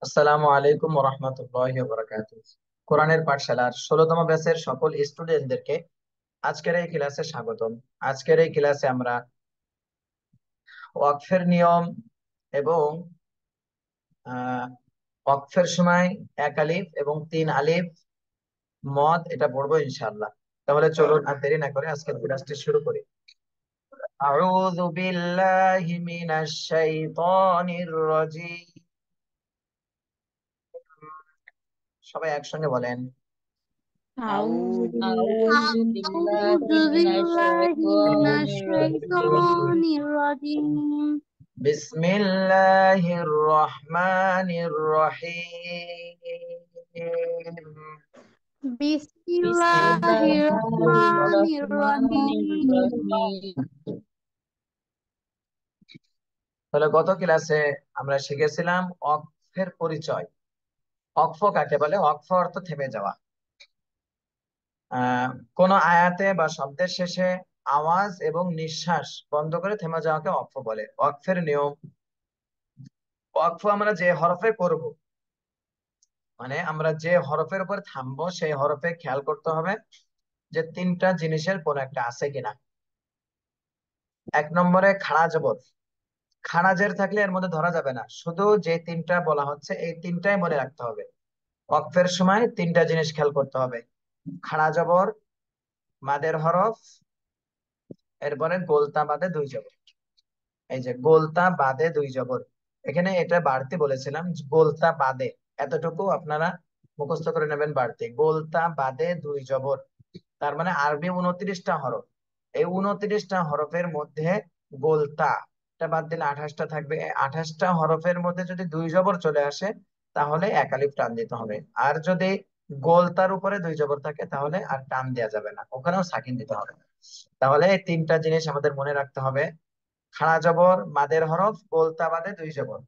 আসসালামু আলাইকুম ওয়া রাহমাতুল্লাহি ওয়া বারাকাতুহু। কোরআনের পাঠশালার ১৬তম ব্যাচের সকল স্টুডেন্টদেরকে আজকের এই ক্লাসে স্বাগতম। আজকের এই ক্লাসে আমরা ওয়াকফের নিয়ম এবং ওয়াকফের সময় এক আলিফ এবং তিন আলিফ মদ এটা পড়বো ইনশাআল্লাহ। তাহলে চলুন আর দেরি না করে আজকের ক্লাসটি শুরু করি। আউযু বিল্লাহি মিনাশ শাইতানির রাজিম। সবাই একসঙ্গে বলেন। أعوذ بالله أعوذ من بالله الشيطان من الشيطان الرجيم الرجيم. بسم الله الرحمن الرحيم. بسم بسم الله الله الرحمن الرحمن الرحيم. الرحيم তাহলে গত ক্লাসে আমরা শিখেছিলাম অক্ফের পরিচয়। অক্ফ কাকে বলে? অক্ফ অর্থ থেমে যাওয়া। কোন আয়াতে বা শব্দের শেষে আওয়াজ এবং নিঃশ্বাস বন্ধ করে থেমে যাওয়াকে অক্ফ বলে। অক্ফের নিয়ম: ওয়াকফ আমরা যে হরফে করব, মানে আমরা যে হরফের উপর থামবো সেই হরফে খেয়াল করতে হবে যে তিনটা জিনিসের কোন একটা আছে কিনা। এক নম্বরে খাড়া জবর। খাড়া জের থাকলে এর মধ্যে ধরা যাবে না, শুধু যে তিনটা বলা হচ্ছে এই তিনটাই মনে রাখতে হবে। ওয়াকফের সময় তিনটা জিনিস খেয়াল করতে হবে: খাড়া জবর, মাদের হরফ, এরপরে গোলতা বাদে দুই জবর। এই যে গোলতা বাদে দুই জবর, এখানে এটা বাড়তি বলেছিলাম যে গোলতা বাদে, এতটুকু আপনারা মুখস্থ করে নেবেন। বাড়তি গোলতা বাদে দুই জবর, তার মানে আরবি 29টা হরফ। এই 29টা হরফের মধ্যে গোলতা টা বাদ দিলে 28টা থাকবে। এই 28টা হরফের মধ্যে যদি দুই জবর চলে আসে তাহলে এক আলিফ টান দিতে হবে। আর যদি গোলতার উপরে দুই জবর থাকে তাহলে আর টান দেওয়া যাবে না, ওখানেও সাকিন দিতে হবে। তাহলে এই তিনটা জিনিস আমাদের মনে রাখতে হবে: খাড়া জবর, মাদের হরফ, গোলতা বাদে দুই জবর।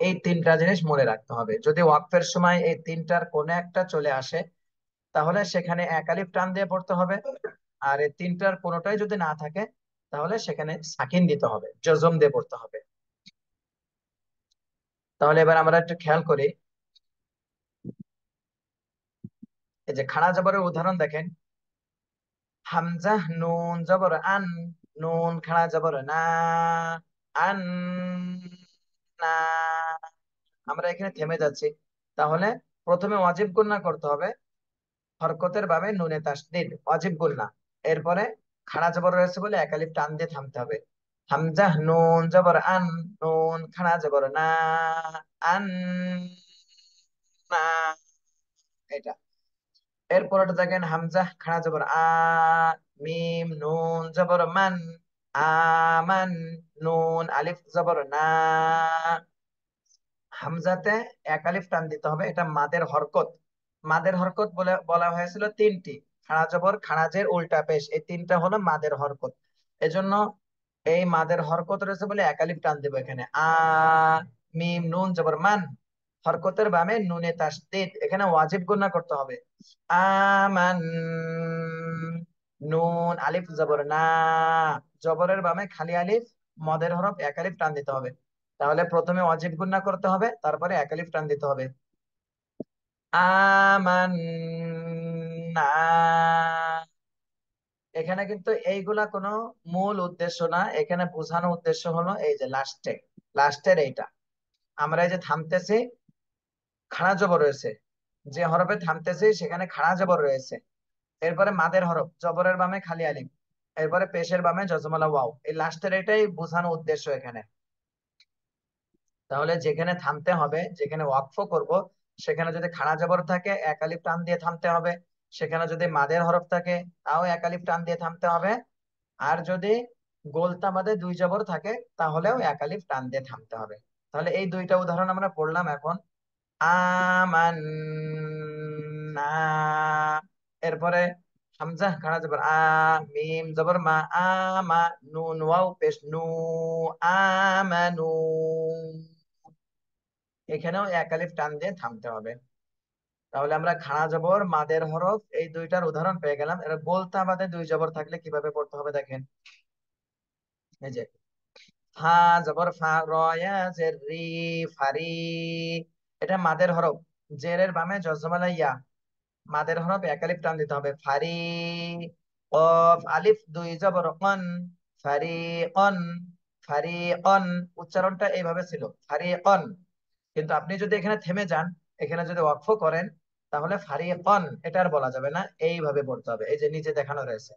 এই তিনটা জিনিস মনে রাখতে হবে। যদি ওয়াকফের সময় এই তিনটার কোনো একটা চলে আসে তাহলে সেখানে এক আলিফ টান দিয়ে পড়তে হবে। আর এই তিনটার কোনোটাই যদি না থাকে তাহলে সেখানে সাকিন দিতে হবে, জজম দিয়ে পড়তে হবে। তাহলে এবার আমরা একটু খেয়াল করি। এই যে খাড়া জবরের উদাহরণ দেখেন: হামজা নুন জবর আন, নুন খাড়া জবর না, আন না। আমরা এখানে থেমে যাচ্ছি। তাহলে প্রথমে ওয়াজিব গুন্না করতে হবে, হরকতের ভাবে নুনে তাসদীদ ওয়াজিব গুন্না। এরপরে খাড়া জবর রয়েছে বলে এক আলিফ টান দিয়ে থামতে হবে। হামজা নুন জবর আন, নুন খাড়া জবর না, আন না, এটা। এরপরটা দেখেন: হামজা খাড়া জবর আ, মিম নুন জবর মান, আমান, নুন আলিফ জবর না। হামজাতে এক আলিফ টান দিতে হবে, এটা মাদের হরকত। মাদের হরকত বলে বলা হয়েছিল তিনটি: খাড়া জবর, খাড়া জের, উল্টা পেশ, এই তিনটা হলো মাদের হরকত। এজন্য এই মাদের হরকত রয়েছে বলে এক আলিফ টান দেবো এখানে। মিম নুন জবর মান, হরকতের বামে নুনে তাসদীদ, এখানে ওয়াজিব গুন্না করতে হবে। আমান, নুন আলিফ জবর না, জবরের বামে খালি আলিফ, মদের হরফ এক আলিফ টান দিতে হবে। তাহলে প্রথমে ওয়াজিব গুন্না করতে হবে, তারপরে এক আলিফ টান দিতে হবে। আমান্না। এখানে কিন্তু এইগুলা কোনো মূল উদ্দেশ্য না, এখানে বোঝানো উদ্দেশ্য হলো এই যে লাস্টের এইটা। আমরা এই যে থামতেছি, খাড়া জবর রয়েছে, যে হরফে থামতেছি সেখানে খাড়া জবর রয়েছে। এরপরে মাদের হরফ, জবরের বামে খালি আলিফ, এরপরে পেশের বামে জজমালা ওয়াও, এই লাস্টের এটাই বোঝানো উদ্দেশ্য এখানে। তাহলে যেখানে থামতে হবে, যেখানে ওয়াকফ করব, সেখানে যদি খাড়া জবর থাকে এক আলিফ টান দিয়ে থামতে হবে। সেখানে যদি মাদের হরফ থাকে তাও এক আলিফ টান দিয়ে থামতে হবে। আর যদি গোলতা বাদে দুই জবর থাকে তাহলেও এক আলিফ টান দিয়ে থামতে হবে। তাহলে এই দুইটা উদাহরণ আমরা পড়লাম এখন। আমান্না, এরপরে হামজা খাড়া জবর আ, মিম জবর মা, আমা, নুন ওয়াও পেশ নু, আমানু, এখানেও এক আলিফ টান দিয়ে থামতে হবে। তাহলে আমরা খাড়া জবর, মাদের হরফ এই দুইটার উদাহরণ পেয়ে গেলাম। এবার গোলতা বাদে দুই জবর থাকলে কিভাবে পড়তে হবে দেখেন। এই যে ফা জবর ফা, র ইয়া জের রি, ফারি। এটা মাদের হরফ, জেরের বামে জজমালা ইয়া, মাদের হরফ এক আলিফ টান দিতে হবে। ফারি, কফ আলিফ দুই জবর কন, ফারি অন, ফারি অন। উচ্চারণটা এইভাবে ছিল, ফারি অন। কিন্তু আপনি যদি এখানে থেমে যান, এখানে যদি ওয়াকফ করেন, তাহলে ফারি অন এটা আর বলা যাবে না, এইভাবে পড়তে হবে। এই যে নিচে দেখানো রয়েছে,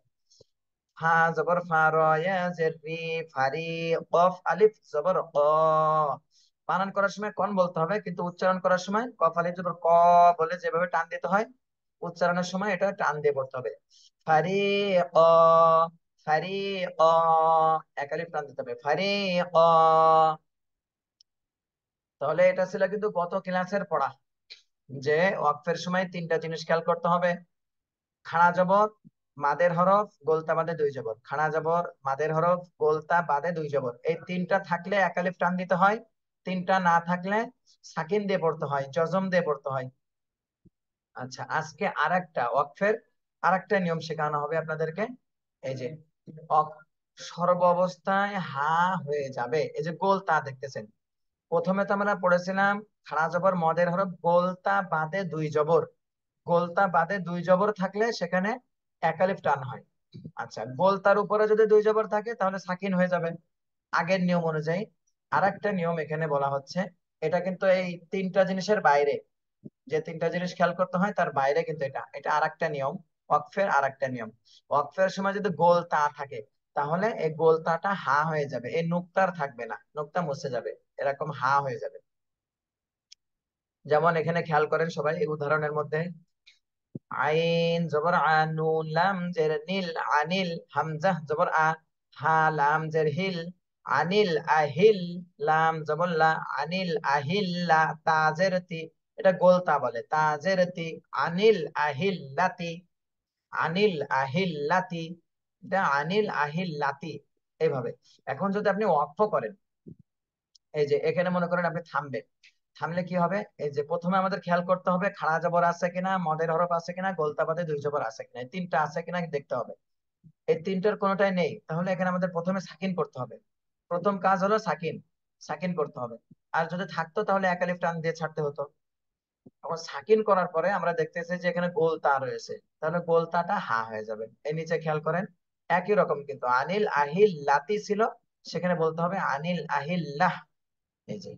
ফা জবর ফা, র ইয়া জের রি, ফারি, কফ আলিফ জবর ক। বানান করার সময় কন বলতে হবে, কিন্তু উচ্চারণ করার সময় কফ আলিফ জবর ক বলে যেভাবে টান দিতে হয়, উচ্চারণের সময় এটা টান দিয়ে পড়তে হবে। ফারি ক, ফারি ক, এক আলিফ টান দিতে হবে, ফারি ক। তাহলে এটা ছিল কিন্তু গত ক্লাসের পড়া, যে ওয়াকফের সময় তিনটা জিনিস খেয়াল করতে হবে। খাড়া জবর, মাদের হরফ, গোলতা বাদে দুই জবর। খাড়া জবর, মাদের হরফ, গোলতা বাদে দুই জবর, এই তিনটা থাকলে এক আলিফ টান দিতে হয়। তিনটা না থাকলে সাকিন দিয়ে পড়তে হয়, জজম দিয়ে পড়তে হয়। আচ্ছা, আজকে আরেকটা ওয়াকফের আরেকটা নিয়ম শেখানো হবে আপনাদেরকে। এই যে সর্ব অবস্থায় হা হয়ে যাবে, এই যে গোলতা দেখতেছেন। প্রথমে তো আমরা পড়েছিলাম খাড়া জবর মদের হরফ, গোলতা বাদে দুই জবর। গোলতা বাদে দুই জবর থাকলে সেখানে এক আলিফ টান হয়। আচ্ছা, গোলতার উপরে যদি দুই জবর থাকে তাহলে সাকিন হয়ে যাবে আগের নিয়ম অনুযায়ী। আর একটা নিয়ম এখানে বলা হচ্ছে, এটা কিন্তু এই তিনটা জিনিসের বাইরে, যে তিনটা জিনিস খেয়াল করতে হয় তার বাইরে কিন্তু এটা এটা আর একটা নিয়ম, ওয়াকফের আর একটা নিয়ম। ওয়াকফের সময় যদি গোল তা থাকে, তাহলে এই গোল তাটা হা হয়ে যাবে, এই নুক্তার থাকবে না, নুক্তা মুছে যাবে, এরকম হা হয়ে যাবে। যেমন এখানে খেয়াল করেন সবাই, এই উদাহরণের মধ্যে আইন জবর আ, নুন লাম জের নীল, আনিল, হামজা জবর আ, হা লাম জের হিল, আনিল আহিল, লাম জবর লা, আনিল আহিল লা, তাজের তি। এটা গোলতা বলে, তাজের তি, আনিল আহিল লাতি, আনিল আহিল লাতি। এটা আনিল আহিল লাতি, এইভাবে। এখন যদি আপনি ওয়াকফ করেন, এই যে এখানে মনে করেন আপনি থামবেন, থামলে কি হবে, এই যে প্রথমে আমাদের খেয়াল করতে হবে খাড়া জবর আছে কিনা, মদের হরফ আছে কিনা, গোলতা বাদে দুই জবর আছে কিনা, এই তিনটা আছে কিনা দেখতে হবে। এই তিনটার কোনোটাই নেই, তাহলে এখানে আমাদের প্রথমে সাকিন করতে হবে। প্রথম কাজ হলো সাকিন, সাকিন করতে হবে। আর যদি থাকতো তাহলে এক আলিফ টান দিয়ে ছাড়তে হতো। এখন সাকিন করার পরে আমরা দেখতেছি যে এখানে গোলতা রয়েছে, তাহলে গোলতাটা হা হয়ে যাবে। এই নিচে খেয়াল করেন, একই রকম কিন্তু আনিল আহিল লাতি ছিল, সেখানে বলতে হবে আনিল আহিল্লাহ। এই যে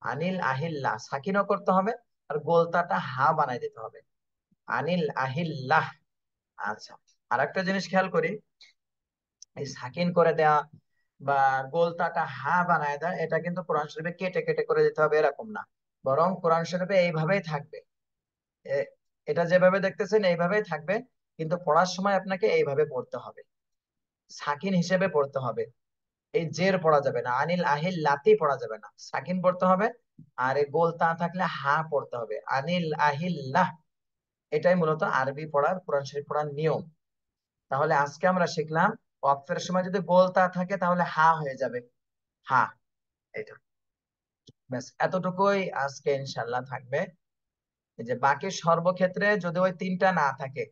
আনিল আহিল্লাহ, সাকিনও করতে হবে, আর গোলতাটা হা বানাই দিতে হবে, আনিল আহিল্লাহ। আচ্ছা, আর একটা জিনিস খেয়াল করি, এই সাকিন করে দেয়া বা গোলতাটা হা বানায় দেয়, এটা কিন্তু কোরআন শরীফে কেটে কেটে করে দিতে হবে এরকম না, বরং কোরআন শরীফে এইভাবেই থাকবে। এ- এটা যেভাবে দেখতেছেন এইভাবেই থাকবে, কিন্তু পড়ার সময় আপনাকে এইভাবে পড়তে হবে, সাকিন হিসেবে পড়তে হবে। এই জের পড়া যাবে না, আনিল আহিল লাতি পড়া যাবে না, সাকিন পড়তে হবে। আর এই গোল তা থাকলে হা পড়তে হবে, আনিল আহিল্লাহ। এটাই মূলত আরবি পড়ার, কোরআন শরীফ পড়ার নিয়ম। তাহলে আজকে আমরা শিখলাম ওয়াকফের সময় যদি গোল তা থাকে তাহলে হা হয়ে যাবে, হা। এটা ব্যাস, এতটুকুই আজকে ইনশাল্লাহ থাকবে। এই যে বাকি সর্বক্ষেত্রে যদি ওই তিনটা না থাকে,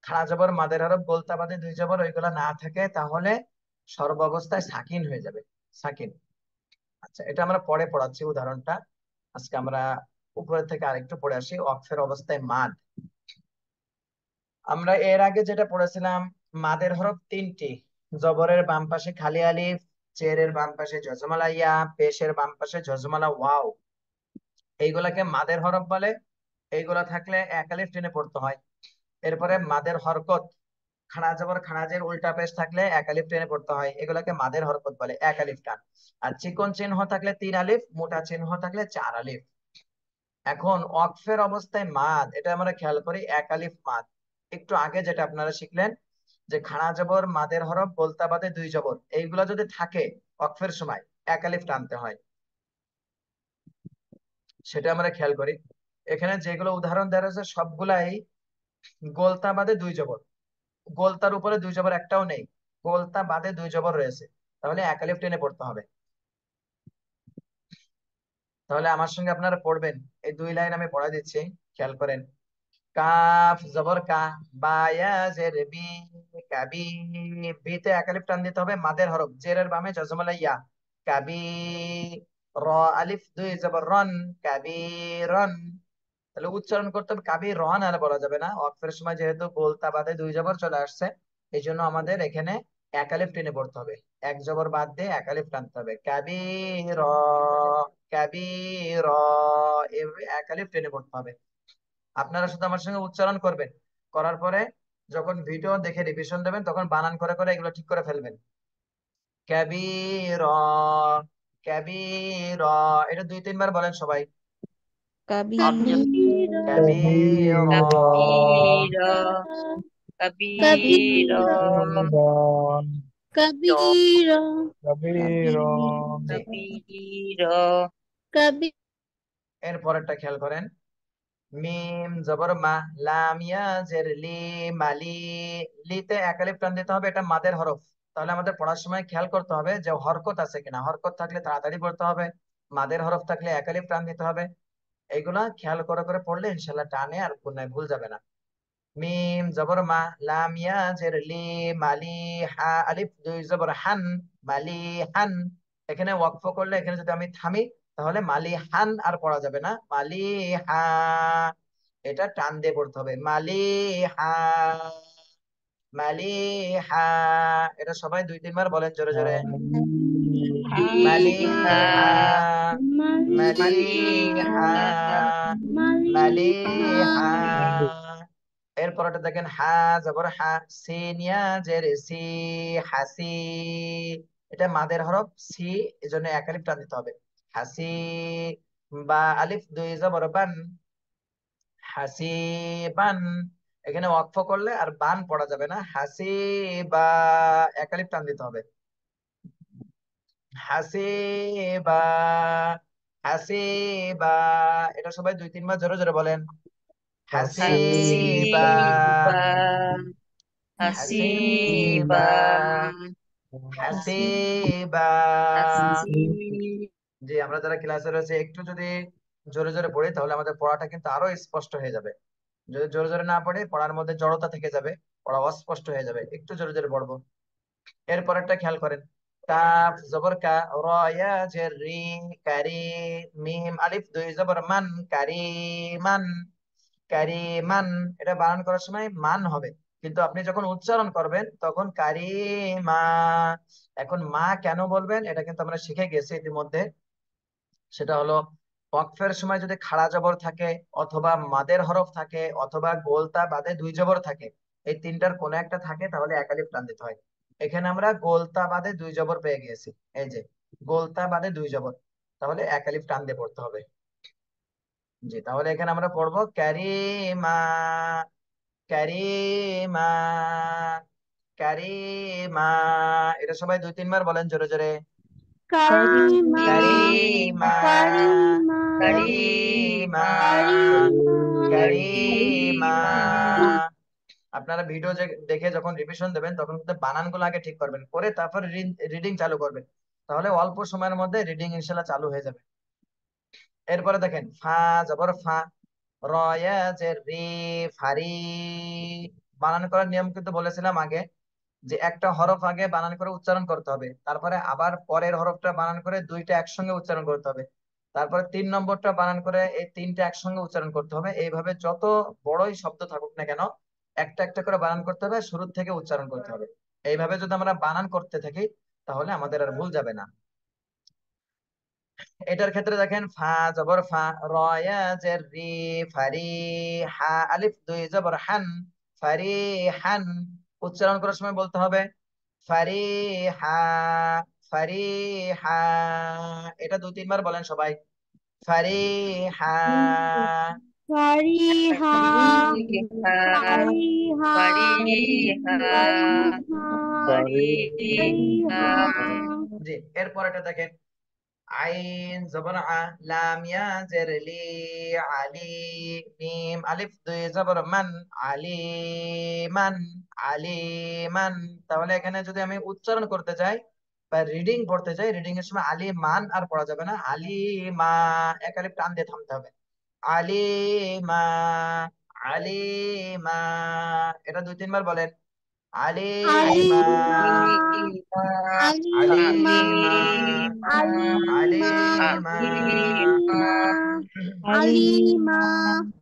খাড়া জবর মাদের হরফ গোলতা বাদে দুই জবর ওইগুলা না থাকে, তাহলে সর্ব অবস্থায় সাকিন হয়ে যাবে, সাকিন। আচ্ছা, এটা আমরা পরে পড়াচ্ছি উদাহরণটা। আজকে আমরা উপরে থেকে আরেকটু পড়ে আসি, ওয়াকফের অবস্থায় মাদ। আমরা এর আগে যেটা পড়েছিলাম, মাদের হরফ তিনটি, জবরের বাম পাশে খালি আলিফ, জেরের বাম পাশে জজমালা ইয়া, পেশের বাম পাশে জজমালা ওয়াও, এইগুলাকে মাদের হরফ বলে। এইগুলা থাকলে এক আলিফ টেনে পড়তে হয়। এরপরে মাদের হরকত, খাড়া জবর খাড়াজের উল্টা পেশ থাকলে এক আলিফ টেনে পড়তে হয়, এগুলাকে মাদের হরকত বলে, এক আলিফ টান। আর চিকন চিহ্ন থাকলে তিন আলিফ, মোটা চিহ্ন থাকলে চার আলিফ। এখন ওয়াকফের অবস্থায় মাদ, এটা আমরা খেয়াল করি এক আলিফ মাদ। একটু আগে যেটা আপনারা শিখলেন, যে খাড়া জবর মাদের হরফ গোলতা বাদে দুই জবর, এইগুলা যদি থাকে ওয়াকফের সময় এক আলিফ টানতে হয়, সেটা আমরা খেয়াল করি। এখানে যেগুলো উদাহরণ দেওয়া রয়েছে সবগুলাই গোলতা বাদে দুই জবর, গোলতার উপরে দুই জবর একটাও নেই, গোলতা বাদে দুই জবর রয়েছে, তাহলে এক আলিফ টেনে পড়তে হবে। তাহলে আমার সঙ্গে আপনারা পড়বেন, এই দুই লাইন আমি পড়া দিচ্ছি, খেয়াল করেন। কাফ জবর কা, বা ইয়া জের বি, কাবি। বিতে এক আলিফ টান দিতে হবে, মাদের হরফ, জেরের বামে জজমালা ইয়া, কাবি, র আলিফ দুই জবর রন, কাবিরন। তাহলে উচ্চারণ করতে হবে কাবি রন, আর বলা যাবে না। ওয়াকফের সময় যেহেতু গোলতা বাদে দুই জবর চলে আসছে, এই জন্য আমাদের এখানে এক আলিফ টেনে পড়তে হবে। এক জবর বাদ দিয়ে এক আলিফ টানতে হবে। কাবি র, কাবি র, এভাবে এক আলিফ টেনে পড়তে হবে। আপনারা শুধু আমার সঙ্গে উচ্চারণ করবেন, করার পরে যখন ভিডিও দেখে রিভিশন দেবেন তখন বানান করে করে এগুলো ঠিক করে ফেলবেন। কাবীরা, কাবীরা, এটা দুই তিনবার বলেন সবাই। আপনি kabira, কাবীরা, kabira, kabira, kabira, kabira, জি। kabira, kabira, এর পরেরটা খেয়াল করেন। মিম জবর মা, লাম ইয়া জের লি, মালি। লিতে এক আলিফ টান দিতে হবে, এটা মাদের হরফ। তাহলে আমাদের পড়ার সময় খেয়াল করতে হবে যে হরকত আছে কিনা। হরকত থাকলে তাড়াতাড়ি পড়তে হবে, মাদের হরফ থাকলে এক আলিফ টান দিতে হবে। এইগুলা খেয়াল করে করে পড়লে ইনশাল্লাহ টানে আর গুণায় ভুল যাবে না। মিম জবর মা, লাম ইয়া জের লি, মালি, হা আলিফ দুই জবর হান, মালি হান। এখানে ওয়াকফ করলে, এখানে যদি আমি থামি তাহলে মালি হান আর পড়া যাবে না, মালি হা। এটা টান দিয়ে পড়তে হবে, মালি হা, মালি হা। এটা সবাই দুই তিনবার বলেন জোরে জোরে। মালি maliha, হা, মালি maliha, হা, মালি হা। maliha, এরপরটা দেখেন, হা জবর হা, সিন ইয়া জের সি, হাসি। এটা মাদের হরফ সি, এজন্য এক আলিফ টান দিতে হবে। হাসি, বা আলিফ দুই জবর বান, হাসিবান। এখানে ওয়াকফ করলে আর বান পড়া যাবে না, হাসিবা, এক আলিফ টান দিতে হবে। হাসিবা, হাসিবা। এটা সবাই দুই তিনবার জোরে জোরে বলেন। হাসিবা, hasiba, হাসিবা, hasiba, হাসিবা। hasiba, জি, আমরা যারা ক্লাসে রয়েছে একটু যদি জোরে জোরে পড়ি তাহলে আমাদের পড়াটা কিন্তু আরো স্পষ্ট হয়ে যাবে। যদি জোরে জোরে না পড়ে পড়ার মধ্যে জড়তা থেকে যাবে, পড়া অস্পষ্ট হয়ে যাবে। একটু জোরে জোরে পড়বো। এরপরেরটা খেয়াল করেন। কাফ জবর কা, র ইয়া জের রি, কারি। মিম আলিফ দুই জবর মান, কারিমান, কারিমান। এটা বানান করার সময় মান হবে, কিন্তু আপনি যখন উচ্চারণ করবেন তখন কারিমা। এখন মা কেন বলবেন এটা কিন্তু আমরা শিখে গেছি ইতিমধ্যে। সেটা হলো ওয়াকফের সময় যদি খাড়া জবর থাকে, অথবা মাদের হরফ থাকে, অথবা গোলতা বাদে দুই জবর থাকে, এই তিনটার কোনো একটা থাকে তাহলে এক আলিফ টান দিতে হয়। এখানে আমরা গোলতা বাদে দুই জবর পেয়ে গেছি, এই যে গোলতা বাদে দুই জবর, তাহলে এক আলিফ টান দিয়ে পড়তে হবে। জি, তাহলে এখানে আমরা পড়বো ক্যারিমা, ক্যারিমা, ক্যারিমা। এটা সবাই দুই তিনবার বলেন জোরে জোরে। karima, ক্যারিমা, karima, ক্যারিমা, karima, ক্যারিমা। karima, আপনারা ভিডিও দেখে যখন রিভিশন দেবেন তখন কিন্তু বানানগুলো আগে ঠিক করবেন, করে তারপর রিডিং চালু করবেন। তাহলে অল্প সময়ের মধ্যে রিডিং ইনশাল্লাহ চালু হয়ে যাবে। এরপরে দেখেন, ফা জবর ফা, রয়া জের রি, ফারি। বানান করার নিয়ম কিন্তু বলেছিলাম আগে, যে একটা হরফ আগে বানান করে উচ্চারণ করতে হবে, তারপরে আবার পরের হরফটা বানান করে দুইটা একসঙ্গে উচ্চারণ করতে হবে, তারপরে তিন নম্বরটা বানান করে এই তিনটা একসঙ্গে উচ্চারণ করতে হবে। এইভাবে যত বড়ই শব্দ থাকুক না কেন একটা একটা করে বানান করতে হবে, শুরু থেকে উচ্চারণ করতে হবে। এইভাবে যদি আমরা বানান করতে থাকি তাহলে আমাদের আর ভুল যাবে না। এটার ক্ষেত্রে দেখেন, ফা জবর ফা, রয়া জের রি, ফারি। হা আলিফ দুই জবর হান, ফারি হান। উচ্চারণ করার সময় বলতে হবে ফারি হা, ফারি হা। এটা দুই তিনবার বলেন সবাই। ফারি হা, fariha, fariha, fariha, fariha, fariha, fariha, জি। এরপর এটা দেখেন, আইন জবর আ, লাম ইয়া জের লি, আলি। মিম আলিফ দুই জবর মান, আলিমান, আলিমান। তাহলে এখানে যদি আমি উচ্চারণ করতে চাই বা রিডিং পড়তে চাই, রিডিং এর সময় আলিমান আর পড়া যাবে না, আলিমা, এক আলিফ টান দিয়ে থামতে হবে। আলিমা, আলিমা। এটা দুই তিনবার বলেন। আলিমা, আলিমা, আলিমা, আলিমা, আলিমা। আলিমা।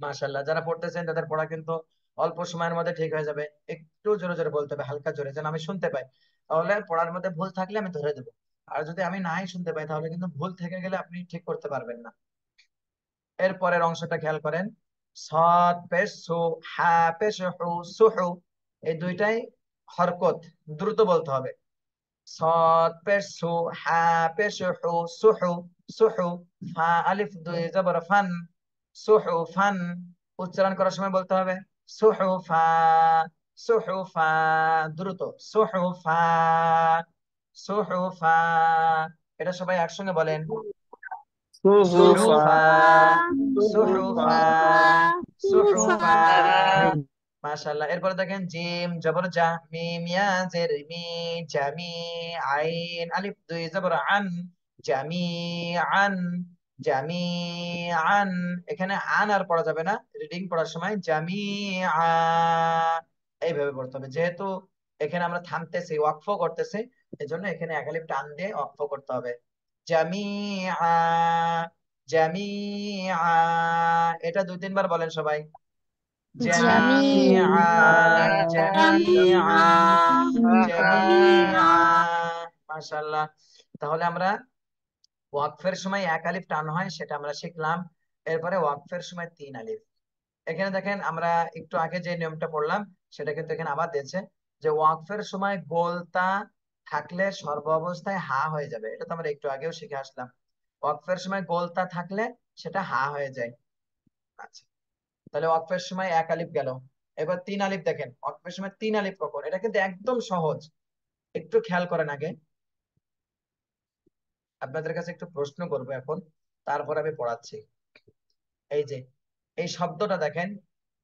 মাশাআল্লাহ, যারা পড়তেছেন তাদের পড়া কিন্তু অল্প সময়ের মধ্যে ঠিক হয়ে যাবে। একটু জোরে জোরে বলতে হবে, হালকা জোরে, যেন আমি শুনতে পাই। তাহলে পড়ার মধ্যে ভুল থাকলে আমি ধরে দেবো। আর যদি আমি নাই শুনতে পাই তাহলে কিন্তু ভুল থেকে গেলে আপনি ঠিক করতে পারবেন না। এরপরের অংশটা খেয়াল করেন। সদ পেশ সু, হা পেশ হু, সুহু, এই দুইটাই হরকত, দ্রুত বলতে হবে। صاد পেশ সু, হা পেশ হু, সুহু, সুহু। ফা আলিফ দুই জবর ফান, সুহু ফান। উচ্চারণ করার সময় বলতে হবে সুহু ফা, সুহু ফা, দ্রুত। সুহু ফা, সুহু ফা। এটা সবাই একসঙ্গে বলেন। সুহু, সুহফা, সুহুফা, সুহুফা, সুহুফা। মাশাআল্লাহ। এরপরে দেখেন জিম জবর জা, মিম ইয়া জের মি, জামি, আইন আলিফ দুই জবর আন, জামি আন, জামি আন। এখানে আন আর পড়া যাবে না, রিডিং পড়ার সময় জামি আ, এইভাবে পড়তে হবে। যেহেতু এখানে আমরা থামতেছি, ওয়াকফ করতেছি, এজন্য এখানে এক আলিফ টান দিয়ে ওয়াকফ করতে হবে। জামিআ, জামিআ। এটা দুই তিনবার বলেন সবাই। জামি, জামিআ, জামিআ, জামিআ, জামিআ। জামিআ। মাশাআল্লাহ। তাহলে আমরা ওয়াকফের সময় এক আলিফ টান হয় সেটা আমরা শিখলাম। এরপরে ওয়াকফের সময় তিন আলিফ। এখানে দেখেন আমরা একটু আগে যে নিয়মটা পড়লাম সেটা কিন্তু এখানে আবার দিয়েছে, যে ওয়াকফের সময় গোলতা থাকলে সর্ব অবস্থায় হা হয়ে যাবে। এটা তো আমরা একটু আগেও শিখে আসলাম। ওয়াকফের সময় গোলতা থাকলে সেটা হা হয়ে যায়। আচ্ছা, তাহলে ওয়াকফের সময় এক আলিফ গেল। এবার তিন আলিফ দেখেন, ওয়াকফের সময় তিন আলিফ কখন, এটা কিন্তু একদম সহজ। একটু খেয়াল করেন আগে, আপনাদের কাছে একটু প্রশ্ন করবো এখন, তারপর আমি পড়াচ্ছি। এই যে এই শব্দটা দেখেন,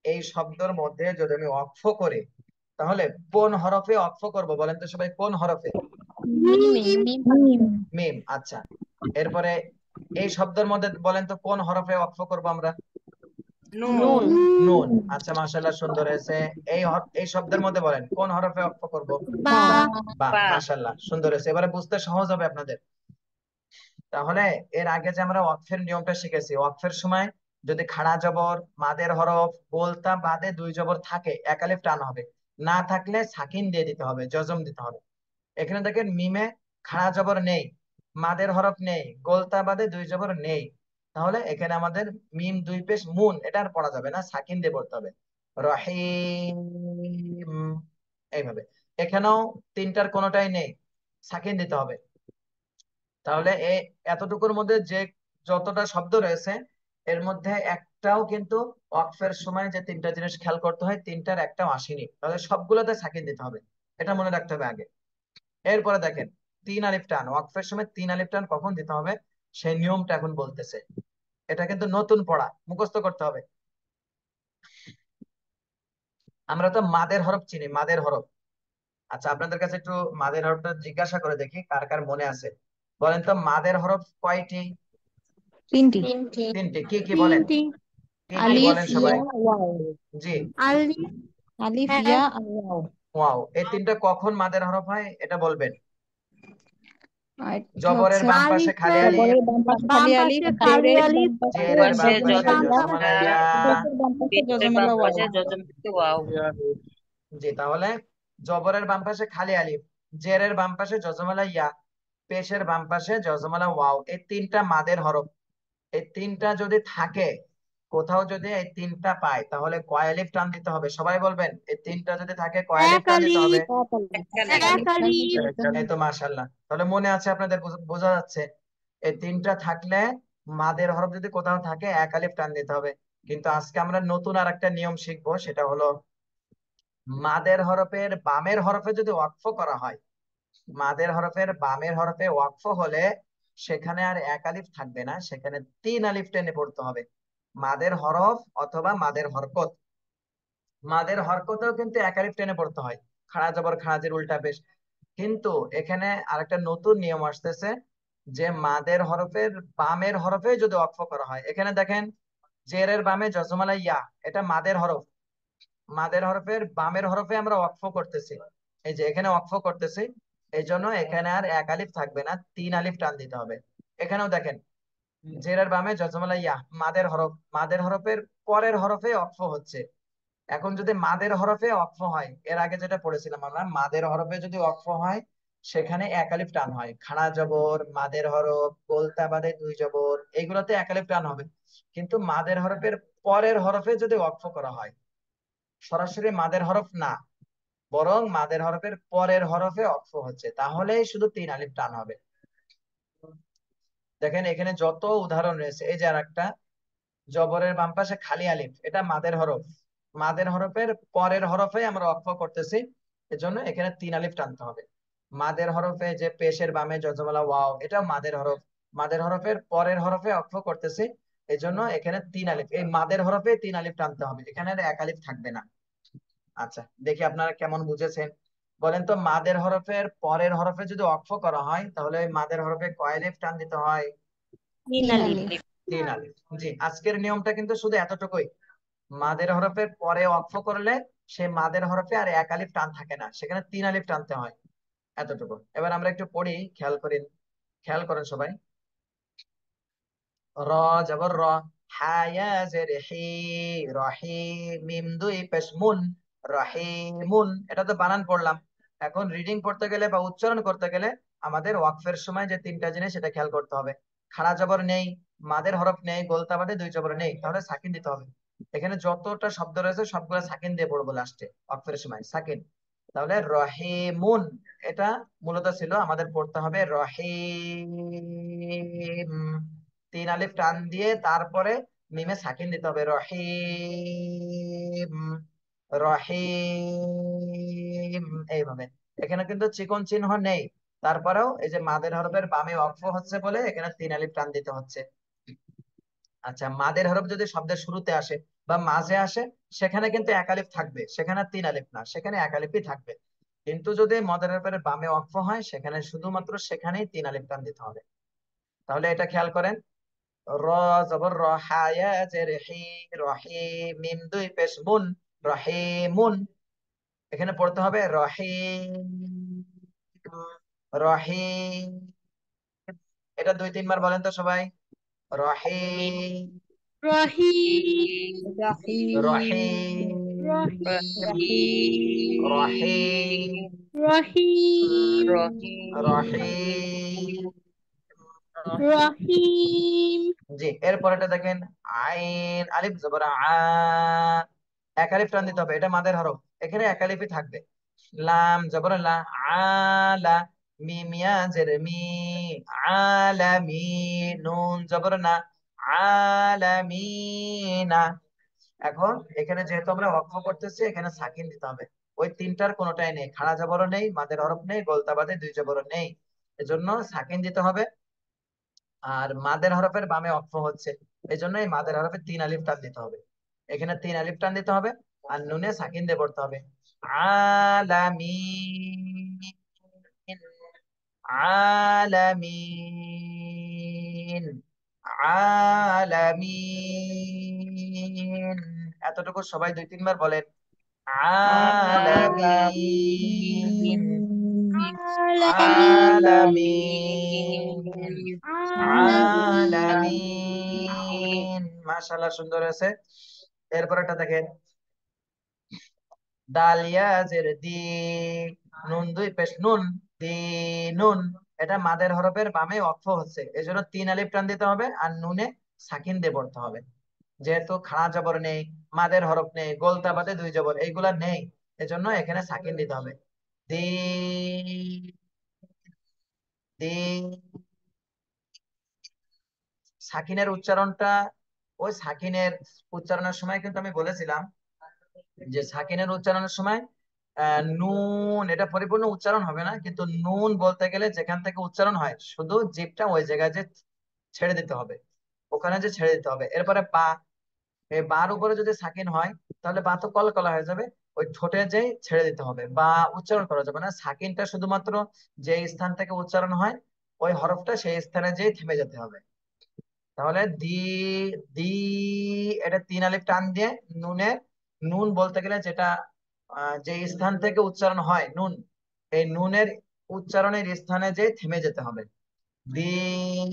এই শব্দের মধ্যে যদি আমি ওয়াকফ করি তাহলে কোন হরফে ওয়াকফ করব বলেন তো সবাই, কোন হরফে? মিম। আচ্ছা, এরপরে এই শব্দের মধ্যে বলেন তো কোন হরফে ওয়াকফ করব আমরা? নুন, নুন। আচ্ছা, মাশাআল্লাহ, সুন্দর হয়েছে। এই শব্দের মধ্যে বলেন কোন হরফে ওয়াকফ করব? বা, বা। বা, মাশাআল্লাহ, সুন্দর হয়েছে। এবারে বুঝতে সহজ হবে আপনাদের। তাহলে এর আগে যে আমরা ওয়াকফের নিয়মটা শিখেছি, ওয়াকফের সময় যদি খাড়া জবর, মাদের হরফ, গোলতা বাদে দুই জবর থাকে এক আলিফ টান হবে, না থাকলে সাকিন দিয়ে দিতে হবে, জজম দিতে হবে। এখানে দেখেন মিমে খাড়া জবর নেই, মাদের হরফ নেই, গোলতা বাদে দুই জবর নেই। তাহলে এখানে আমাদের মিম দুই পেশ মুন, এটা আর পড়া যাবে না, সাকিন দিয়ে পড়তে হবে। রহিম, এইভাবে। এখানেও তিনটার কোনোটাই নেই, সাকিন দিতে হবে। তাহলে এতটুকুর মধ্যে যে যতটা শব্দ রয়েছে এর মধ্যে একটাও কিন্তু ওয়াকফের সময় যে তিনটা জিনিস খেয়াল করতে হয় তিনটার একটাও আসেনি, তাহলে সবগুলোতে সাকিন দিতে হবে। এটা মনে রাখতে হবে আগে। এরপরে দেখেন তিন আলিফ টান, ওয়াকফের সময় তিন আলিফ টান কখন দিতে হবে সেই নিয়মটা এখন বলতেছে। এটা কিন্তু নতুন পড়া, মুখস্থ করতে হবে। আমরা তো মাদের হরফ চিনি, মাদের হরফ। আচ্ছা, আপনাদের কাছে একটু মাদের হরফটা জিজ্ঞাসা করে দেখি কার কার মনে আছে। বলেন তো মাদের হরফ কয়টি? তিনটি। তিনটি। কি কি বলেন, তিনটি। কি কি আলিফ, বলেন ইয়া, সবাই? ওয়াও। জি। আলিফ, আলিফ, হ্যাঁ, ইয়া আর ওয়াও। ওয়াও, এই তিনটা কখন মাদের হরফ হয় এটা বলবেন। আর এটা জবরের হচ্ছে বাম পাশে খালি আলিফের আলিফ, জবরের বাম পাশে বাম খালি আলিফ, পাশে খালি জেরের আলিফ, বাম পাশে জেরের বাম পাশে পাশে বাম যজম জজম পাশে ইয়া, আলাইয়া। পেশের বাম পাশে পেটের বাম যজমালা ওয়াও। পাশে যজম থেকে ওয়াও। জি, তাহলে জবরের বাম পাশে খালি আলিফ, জেরের বাম পাশে জজমালা ইয়া, পেশের বাম পাশে জজমালা ওয়াও, এই তিনটা মাদের হরফ। এই তিনটা যদি থাকে, কোথাও যদি এই তিনটা পায় তাহলে কয় আলিফ টান দিতে হবে সবাই বলবেন। এই তিনটা যদি থাকে কয় আলিফ এক টান দিতে হবে? আলিফ, এক আলিফ, একটা এক লিখে এক আলিফ টান আলিফ। দিতে হবে। এই তো মাশাআল্লাহ, তাহলে মনে আছে আপনাদের, বোঝা যাচ্ছে। এই তিনটা থাকলে মাদের হরফ যদি কোথাও থাকে এক আলিফ টান দিতে হবে। কিন্তু আজকে আমরা নতুন আর একটা নিয়ম শিখবো, সেটা হলো মাদের হরফের বামের হরফে যদি ওয়াকফ করা হয়, মাদের হরফের বামের হরফে ওয়াকফ হলে সেখানে আর এক আলিফ থাকবে না, সেখানে তিন আলিফ টেনে পড়তে হবে। মাদের হরফ অথবা মাদের হরকত, মাদের হরকতেও কিন্তু এক আলিফ টেনে পড়তে হয়, খাড়া জবর খাড়াজের উল্টা পেশ। কিন্তু এখানে আরেকটা নতুন নিয়ম আসতেছে, যে মাদের হরফের বামের হরফে যদি ওয়াকফ করা হয়, এখানে দেখেন জেরের বামে জজমালা ইয়া, এটা মাদের হরফ, মাদের হরফের বামের হরফে আমরা ওয়াকফ করতেছি। এই যে এখানে ওয়াকফ করতেছি, এই জন্য এখানে আর এক আলিফ থাকবে না, তিন আলিফ টান দিতে হবে। এখানেও দেখেন জেরের বামে জজমালা ইয়া, মাদের হরফ, মাদের হরফের পরের হরফে ওয়াকফ হচ্ছে। এখন যদি মাদের হরফে ওয়াকফ হয়, এর আগে যেটা পড়েছিলাম আমরা, মাদের হরফে যদি ওয়াকফ হয় সেখানে এক আলিফ টান হয়। খাড়া জবর, মাদের হরফ, গোলতা বাদে দুই জবর, এইগুলোতে এক আলিফ টান হবে। কিন্তু মাদের হরফের পরের হরফে যদি ওয়াকফ করা হয়, সরাসরি মাদের হরফ না, বরং মাদের হরফের পরের হরফে ওয়াকফ হচ্ছে, তাহলেই শুধু তিন আলিফ টান হবে। দেখেন এখানে যত উদাহরণ রয়েছে, এই যে আর একটা, জবরের বাম পাশে খালি আলিফ, এটা মাদের হরফ, মাদের হরফের পরের হরফে আমরা ওয়াকফ করতেছি, এজন্য এখানে তিন আলিফ টানতে হবে। মাদের হরফে যে পেশের বামে জজমালা ওয়াও, এটাও মাদের হরফ, মাদের হরফের পরের হরফে ওয়াকফ করতেছি, এজন্য এখানে তিন আলিফ, এই মাদের হরফে তিন আলিফ টানতে হবে, এখানে আর এক আলিফ থাকবে না। আচ্ছা, দেখি আপনারা কেমন বুঝেছেন। বলেন তো, মাদের হরফের পরের হরফে যদি ওয়াকফ করা হয় তাহলে ওই মাদের হরফে কয় আলিফ টান দিতে হয়? তিন তিন আলিফ। আলিফ। তিন আলিফ। জি, আজকের নিয়মটা কিন্তু শুধু এতটুকুই, মাদের হরফের পরে ওয়াকফ করলে সেই মাদের হরফে আর এক আলিফ টান থাকে না, সেখানে তিন আলিফ টানতে হয়, এতটুকু। এবার আমরা একটু পড়ি, খেয়াল করেন সবাই। র জবর র, হা ইয়া জের হি, রহি, মিম দুই পেশ মুন, রহিমুন, এটা তো বানান পড়লাম। এখন রিডিং পড়তে গেলে বা উচ্চারণ করতে গেলে আমাদের ওয়াকফের সময় যে তিনটা জিনিস সেটা খেয়াল করতে হবে। খাড়া জবর নেই, মাদের হরফ নেই, গোলতা বাদে দুই জবর নেই, তাহলে সাকিন দিতে হবে। এখানে যতটা শব্দ রয়েছে সবগুলো সাকিন দিয়ে পড়বো লাস্টে, ওয়াকফের সময় সাকিন। তাহলে রহিমুন, এটা মূলত ছিল আমাদের পড়তে হবে রহিম, তিন আলিফ টান দিয়ে তারপরে মিমে সাকিন দিতে হবে, রহিম, রহিম, এইভাবে। এখানে কিন্তু চিকন চিহ্ন নেই, তারপরেও এই যে মাদের হরফের বামে ওয়াকফ হচ্ছে বলে এখানে তিন আলিফ টান দিতে হচ্ছে। আচ্ছা, মাদের হরফ যদি শব্দের শুরুতে আসে বা মাঝে আসে, সেখানে কিন্তু এক আলিফ থাকবে, সেখানে তিন আলিফ না, সেখানে এক আলিফই থাকবে। কিন্তু যদি মাদের হরফের বামে ওয়াকফ হয়, সেখানে শুধুমাত্র সেখানেই তিন আলিফ টান দিতে হবে। তাহলে এটা খেয়াল করেন। র জবর র, হা ইয়া জের হি, রহি, মিম দুই পেশ মুন, রহিমুন, এখানে পড়তে হবে রহিম, রহিম। এটা দুই তিনবার বলেন তো সবাই, রহিম, রহিম, রহিম, রহিম, রহিম, রহিম, রহিম। রহিম, জি, এরপরেটা দেখেন, আইন আলিফ জবর আ, এক আলিফ টান দিতে হবে, এটা মাদের হরফ, এখানে এক আলিফই থাকবে। লাম জবর লা, আলা, মিম ইয়া জের মি, আলামি, নুন জবর না, আলামিনা। এখন এখানে যেহেতু আমরা ওয়াকফ করতেছি, এখানে সাকিন দিতে হবে। ওই তিনটার কোনোটাই নেই, খাড়া জবরও নেই, মাদের হরফ নেই, গোলতা বাদে দুই জবরও নেই, এজন্য সাকিন দিতে হবে। আর মাদের হরফের বামে ওয়াকফ হচ্ছে, এই জন্য এই মাদের হরফে তিন আলিফ টান দিতে হবে, এখানে তিন আলিফ টান দিতে হবে। আর নুনে সাকিন দিয়ে পড়তে হবে, আলামিন, আলামিন, আলামিন। এতটুকু সবাই দুই তিনবার বলেন, আলামিন, আলামিন, আলামিন। মাশাআল্লাহ, সুন্দর হয়েছে। এরপর একটা দেখেন, দাল ইয়া জের দি, নুন দুই পেশ নুন, দি, নুন, এটা মাদের হরফের বামে ওয়াকফ হচ্ছে, এজন্য তিন আলিফ টান দিতে হবে আর নুনে সাকিন দিয়ে পড়তে হবে। যেহেতু খাড়া জবর নেই, মাদের হরফ নেই, গোলতা বাদে দুই জবর এইগুলা নেই, এজন্য এখানে সাকিন দিতে হবে। দি, দি। সাকিনের উচ্চারণটা, ওই সাকিনের উচ্চারণের সময় কিন্তু আমি বলেছিলাম যে সাকিনের উচ্চারণের সময় নুন, এটা পরিপূর্ণ উচ্চারণ হবে না, কিন্তু নুন বলতে গেলে যেখান থেকে উচ্চারণ হয় শুধু জিভটা ওই জায়গায় যে ছেড়ে দিতে হবে, ওখানে যে ছেড়ে দিতে হবে। এরপরে বা, এই বার উপরে যদি সাকিন হয় তাহলে বা তো কলকলা হয়ে যাবে, ওই ঠোঁটে যেই ছেড়ে দিতে হবে, বা উচ্চারণ করা যাবে না। সাকিনটা শুধুমাত্র যে স্থান থেকে উচ্চারণ হয় ওই হরফটা সেই স্থানে যেই থেমে যেতে হবে। তাহলে দি, দি, এটা তিন আলিফ টান দিয়ে নুনে, নুন বলতে গেলে যেটা যে স্থান থেকে উচ্চারণ হয় নুন, এই নুনের উচ্চারণের স্থানে যে থেমে যেতে হবে। দিন,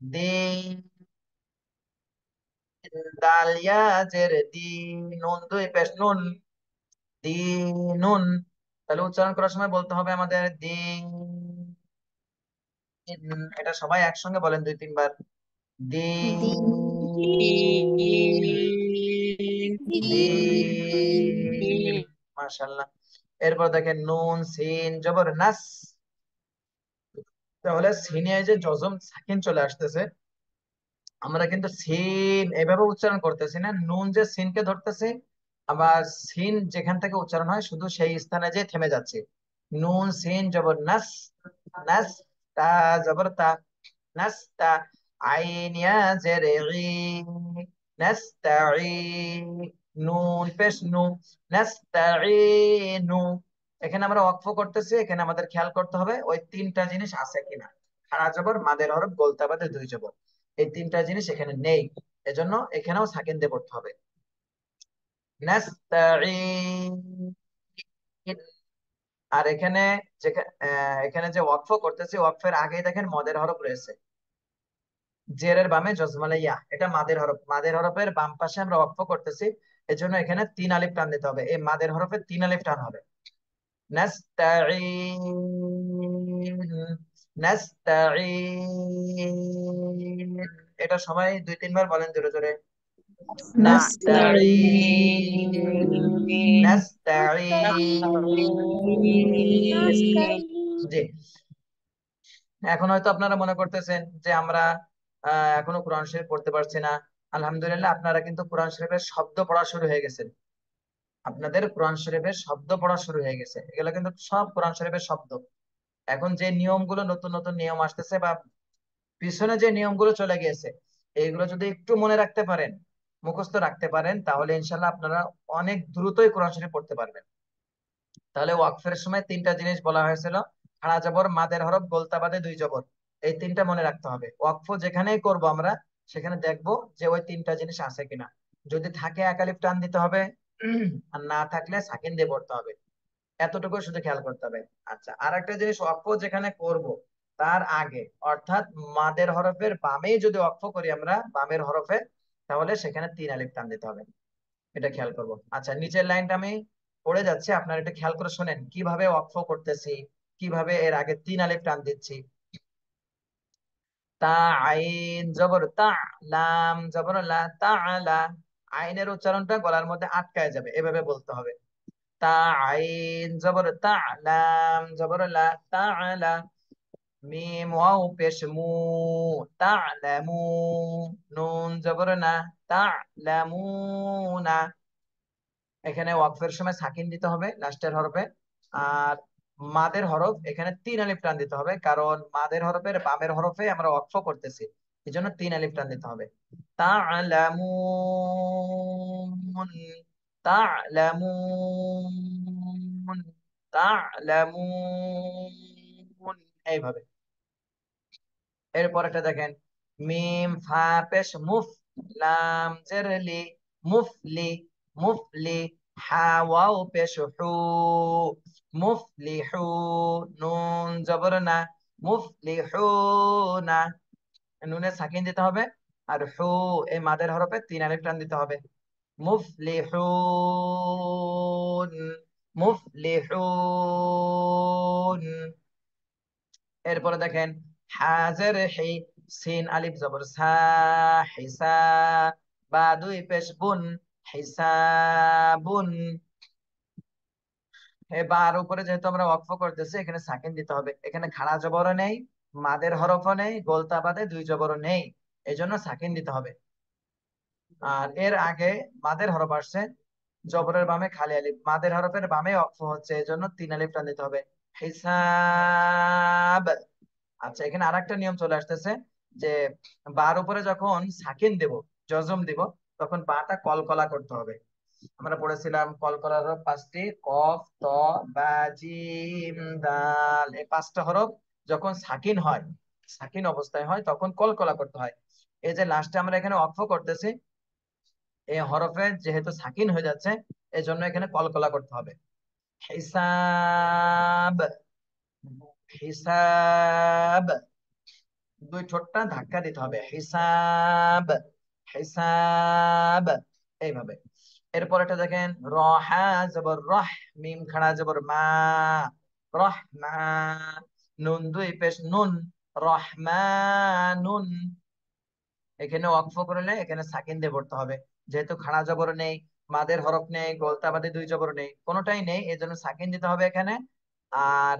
দিন, দাল ইয়া জের দি, নুন দুই পেশ নুন, দিনুন। তাহলে উচ্চারণ করার সময় বলতে হবে আমাদের দিন। এটা সবাই একসঙ্গে বলেন 2-3 বার। দিন, দিন। মাশাআল্লাহ। এরপর দেখেন নুন সিন জবর নাস। তাহলে সিনে যে জজম সাকিন চলে আসতেছে, আমরা কিন্তু সিন এভাবে উচ্চারণ করতেছি না, নুন যে সিনকে ধরতেছি, আবার সিন যেখান থেকে উচ্চারণ হয় শুধু সেই স্থানে যে থেমে যাচ্ছে। নুন সিন জবর নাস, নাস, তা জবর তা, নাস্তা, আইন ইয়া জের ই, নাস্তাঈ, নুন পেশ নু, নাস্তাঈনু। এখানে আমরা ওয়াকফ করতেছি, এখানে আমাদের খেয়াল করতে হবে ওই 3টা জিনিস আছে কিনা। খাড়া জবর, মাদের হরফ, গোলতা বাদে 2 জবর, এই 3টা জিনিস এখানে নেই। এজন্য এখানেও সাকিন দিয়ে পড়তে হবে। নাস্তাঈন। আর এখানে এখানে যে ওয়াকফ করতেছি, ওয়াকফের আগেই দেখেন মদের হরফ রয়েছে, জেরের বামে জজমালে ইয়া, এটা মাদের হরফ, মাদের হরফের বাম পাশে আমরা ওয়াকফ করতেছি। এজন্য এখানে 3 আলিফ টান দিতে হবে, এই মাদের হরফে 3 আলিফ টান হবে। নাস্তাঈন, নাস্তাঈন। এটা সবাই 2-3 বার বলেন জোরে জোরে। নাস্তাঈন, নাস্তাঈন। জি। এখন হয়তো আপনারা মনে করতেছেন যে আমরা এখনো কোরআন শরীফ পড়তে পারছি না। আলহামদুলিল্লাহ, আপনারা কিন্তু কোরআন শরীফের শব্দ পড়া শুরু হয়ে গেছেন। আপনাদের কোরআন শরীফের শব্দ পড়া শুরু হয়ে গেছে, এগুলো কিন্তু সব কোরআন শরীফের শব্দ। এখন যে নিয়মগুলো, নতুন নতুন নিয়ম আসতেছে বা পিছনে যে নিয়মগুলো চলে গিয়েছে, এইগুলো যদি একটু মনে রাখতে পারেন, মুখস্থ রাখতে পারেন, তাহলে ইনশাল্লাহ আপনারা অনেক দ্রুতই কোরআন শরীফ পড়তে পারবেন। তাহলে ওয়াকফের সময় 3টা জিনিস বলা হয়েছিল, খাড়া জবর, মাদের হরফ, গোলতা বাদে 2 জবর, এই 3টা মনে রাখতে হবে। ওয়াকফ যেখানেই করব আমরা, সেখানে দেখবো যে ওই 3টা জিনিস আছে কিনা। যদি থাকে এক আলিফ টান দিতে হবে, আর না থাকলে সাকিন দিয়ে পড়তে হবে। এতটুকু শুধু খেয়াল করতে হবে। আচ্ছা, আর একটা জিনিস, ওয়াকফ যেখানে করব তার আগে, অর্থাৎ মাদের হরফের বামেই যদি ওয়াকফ করি আমরা, বামের হরফে, তাহলে সেখানে 3 আলিফ টান দিতে হবে। এটা খেয়াল করব। আচ্ছা, নিচের লাইনটা আমি পড়ে যাচ্ছে, আপনারা এটা খেয়াল করে শোনেন কিভাবে ওয়াকফ করতেছি, কিভাবে এর আগে 3 আলিফ টান দিচ্ছি। তা, আইন জবর তা, লাম জবর লা, তাআলা। আইনের উচ্চারণটা গলার মধ্যে আটকায় যাবে, এভাবে বলতে হবে। তা, আইন জবর তা, লাম জবর লা, তাআলা। মিম ওয়াও পেশ মু, তা'লামু, নুন জবর না, তা'লামুনা। এখানে ওয়াকফের সময় সাকিন দিতে হবে লাস্টের হরফে। আর মাদের হরফ এখানে 3 আলিফ টান দিতে হবে, কারণ মাদের হরফের বামের হরফে আমরা ওয়াকফ করতেছি, এই জন্য 3 আলিফ টান দিতে হবে। তা'লামুন, তা'লামুন, তা'লামুন, এইভাবে। এরপর একটা দেখেন, মিম ফা পেশ মুফ, লাম জের লি, মুফলি, মুফলি। হা ওয়াও পেশ হু, মুফলিহু, নুন জবর না, মুফলিহুনা। নুনে সাকিন দিতে হবে, আর হু এই মাদের হরফে 3 আলিফ টান দিতে হবে। মুফলিহুন, মুফলিহুন। এরপরে দেখেন, হাজের হি, সিন আলিফ জবর সা, হিসা, বা দুই পেশ বুন, হিসাবুন। বার উপরে যেহেতু আমরা ওয়াকফ করতেছি, এখানে সাকিন দিতে হবে। এখানে খাড়া জবরও নেই, মাদের হরফও নেই, গোলতা বাদে 2 জবরও নেই, এই জন্য সাকিন দিতে হবে। আর এর আগে মাদের হরফ আসছে, জবরের বামে খালি আলিফ, মাদের হরফের বামে ওয়াকফ হচ্ছে, এই জন্য 3 আলিফ টান দিতে হবে। হিসাব। আচ্ছা, এখানে আরেকটা নিয়ম চলে আসতেছে, যে বার উপরে যখন সাকিন দেব, জজম দিব, তখন বাটা কলকলা করতে হবে। আমরা পড়েছিলাম কলকলার হরফ 5টি, কফ, ত, বা, জিম, দাল। এই 5টা হরফ যখন সাকিন হয়, সাকিন অবস্থায় হয়, তখন কলকলা করতে হয়। এই যে লাস্টে আমরা এখানে ওয়াকফ করতেছি, এই হরফে যেহেতু সাকিন হয়ে যাচ্ছে, এই জন্য এখানে কলকলা করতে হবে। হিসাব, হিসাব, দুই ঠোঁটটা ধাক্কা দিতে হবে, হিসাব, হিসাব, এইভাবে। এরপর এটা দেখেন, রহা জবর রহ, মিম খাড়া জবর মা, রহমা, নুন দুই পেশ নুন, রহমানুন। এখানে ওয়াকফ করলে এখানে সাকিন দিয়ে পড়তে হবে, যেহেতু খাড়া জবর নেই, মাদের হরফ নেই, গোলতা বাদে দুই জবর নেই, কোনোটাই নেই, এই জন্য সাকিন দিতে হবে এখানে। আর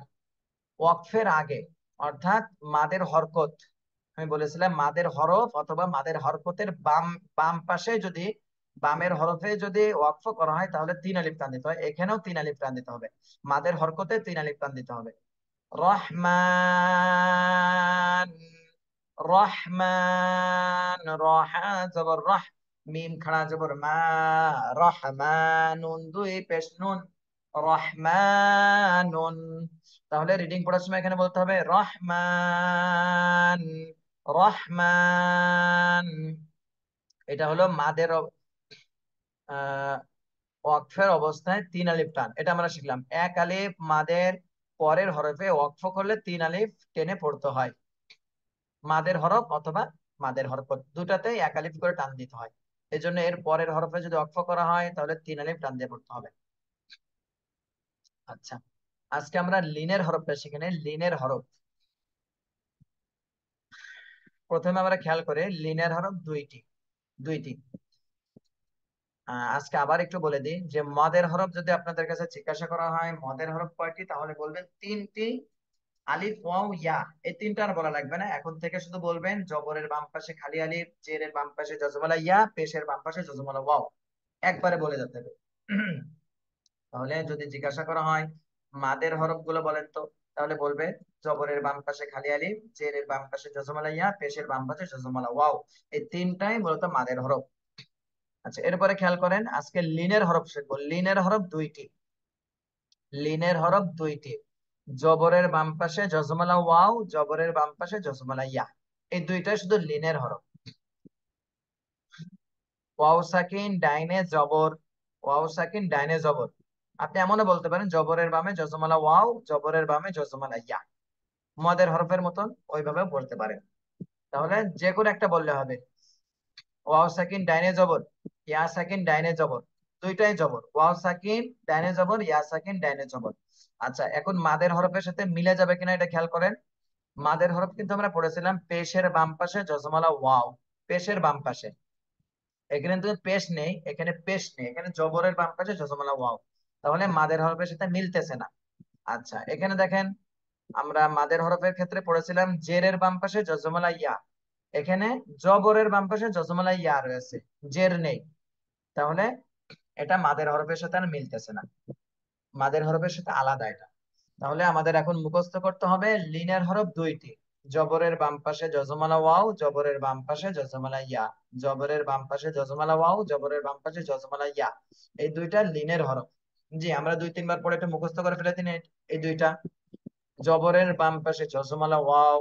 ওয়াকফের আগে, অর্থাৎ মাদের হরকত, আমি বলেছিলাম মাদের হরফ অথবা মাদের হরকতের বাম বাম পাশে যদি, বামের হরফে যদি ওয়াকফ করা হয় তাহলে 3 আলিফ টান দিতে হয়, এখানেও 3 আলিফ টান দিতে হবে, মাদের হরকতে 3 আলিফ টান দিতে হবে। রহমান, রহমান, রহা জবর রহ, মিম খাড়া জবর মা, রহমানুন দুই পেশ নুন, রহমানুন। তাহলে রিডিং পড়ার সময় এখানে বলতে হবে রহমান, রহমান। এটা হলো মাদের আহ ওয়াকফের অবস্থায় 3 আলিফ টান, এটা আমরা শিখলাম। 1 আলিফ মাদের পরের হরফে ওয়াকফ করলে 3 আলিফ টেনে পড়তে হয়, মাদের হরফ অথবা মাদের হরকত দুটাতেই 1 আলিফ করে টান দিতে হয়। এই জন্য এর পরের হরফে যদি ওয়াকফ করা হয় তাহলে 3 আলিফ টান দিয়ে পড়তে হবে। আচ্ছা, আজকে আমরা লিনের হরফটা শিখে নেই। লিনের হরফ প্রথমে আমরা খেয়াল করে, লিনের হরফ দুইটি, দুইটি। আজকে আবার একটু বলে দিই যে মদের হরফ যদি আপনাদের কাছে জিজ্ঞাসা করা হয় মদের হরফ কয়টি, তাহলে বলবেন 3টি, আলিফ ওয়াও ইয়া, এই 3টা আর বলা লাগবে না, এখন থেকে শুধু বলবেন জবরের বাম পাশে খালি আলিফ, জেরের বাম পাশে জজমালা ইয়া, পেশের বাম পাশে জজমালা ওয়াও, একবারে বলে যেতে হবে। তাহলে যদি জিজ্ঞাসা করা হয় মাদের হরফ গুলো বলেন তো, তাহলে বলবে জবরের বাম পাশে খালি আলিফ, জেরের বাম পাশে জজমালা ইয়া, পেশের বাম পাশে জজমালা ওয়াও, এই 3টাই মূলত মাদের হরফ। আচ্ছা, এরপরে খেয়াল করেন, আজকে লিনের হরফ শিখবো। লিনের হরফ দুইটি, লিনের হরফ দুইটি, জবরের বাম পাশে জজমালা ওয়াও, জবরের বাম পাশে জজমালা ইয়া, এই দুইটাই শুধু লিনের হরফ। ওয়াও সাকিন ডাইনে জবর, ওয়াও সাকিন ডাইনে জবর। আপনি এমনও বলতে পারেন জবরের বামে জজমালা ওয়াও, জবরের বামে জজমালা ইয়া, মদের হরফের মতন ওইভাবে বলতে পারেন। তাহলে যে কোনো একটা বললে হবে। ওয়াও সাকিন ডাইনে জবর, ইয়া সাকিন ডাইনে জবর, দুইটাই জবর, ওয়াও সাকিন ডাইনে জবর, ইয়া সাকিন ডাইনে জবর। আচ্ছা, এখন মাদের হরফের সাথে মিলে যাবে কিনা এটা খেয়াল করেন। মাদের হরফ কিন্তু আমরা পড়েছিলাম পেশের বাম পাশে জজমালা ওয়াও, পেশের বাম পাশে, এখানে কিন্তু পেশ নেই, এখানে পেশ নেই, এখানে জবরের বাম পাশে জজমালা ওয়াও, তাহলে মাদের হরফের সাথে মিলতেছে না। আচ্ছা, এখানে দেখেন, আমরা মাদের হরফের ক্ষেত্রে পড়েছিলাম জেরের বাম পাশে জজমালা ইয়া, এখানে জবরের বাম পাশে জজমালা ইয়া রয়েছে, জের নেই, তাহলে এটা মাদের হরফের সাথে আর মিলতেছে না, মাদের হরফের সাথে আলাদা এটা। তাহলে আমাদের এখন মুখস্থ করতে হবে লিনের হরফ দুইটি, জবরের বাম পাশে জজমালা ওয়াও, জবরের বাম পাশে জজমালা ইয়া, জবরের বাম পাশে জজমালা ওয়াও, জবরের বাম পাশে জজমালা ইয়া, এই দুইটা লিনের হরফ। জি, আমরা 2-3 বার পরে একটু মুখস্থ করে ফেলে দিন এই দুইটা। জবরের বাম পাশে জজমালা ওয়াও,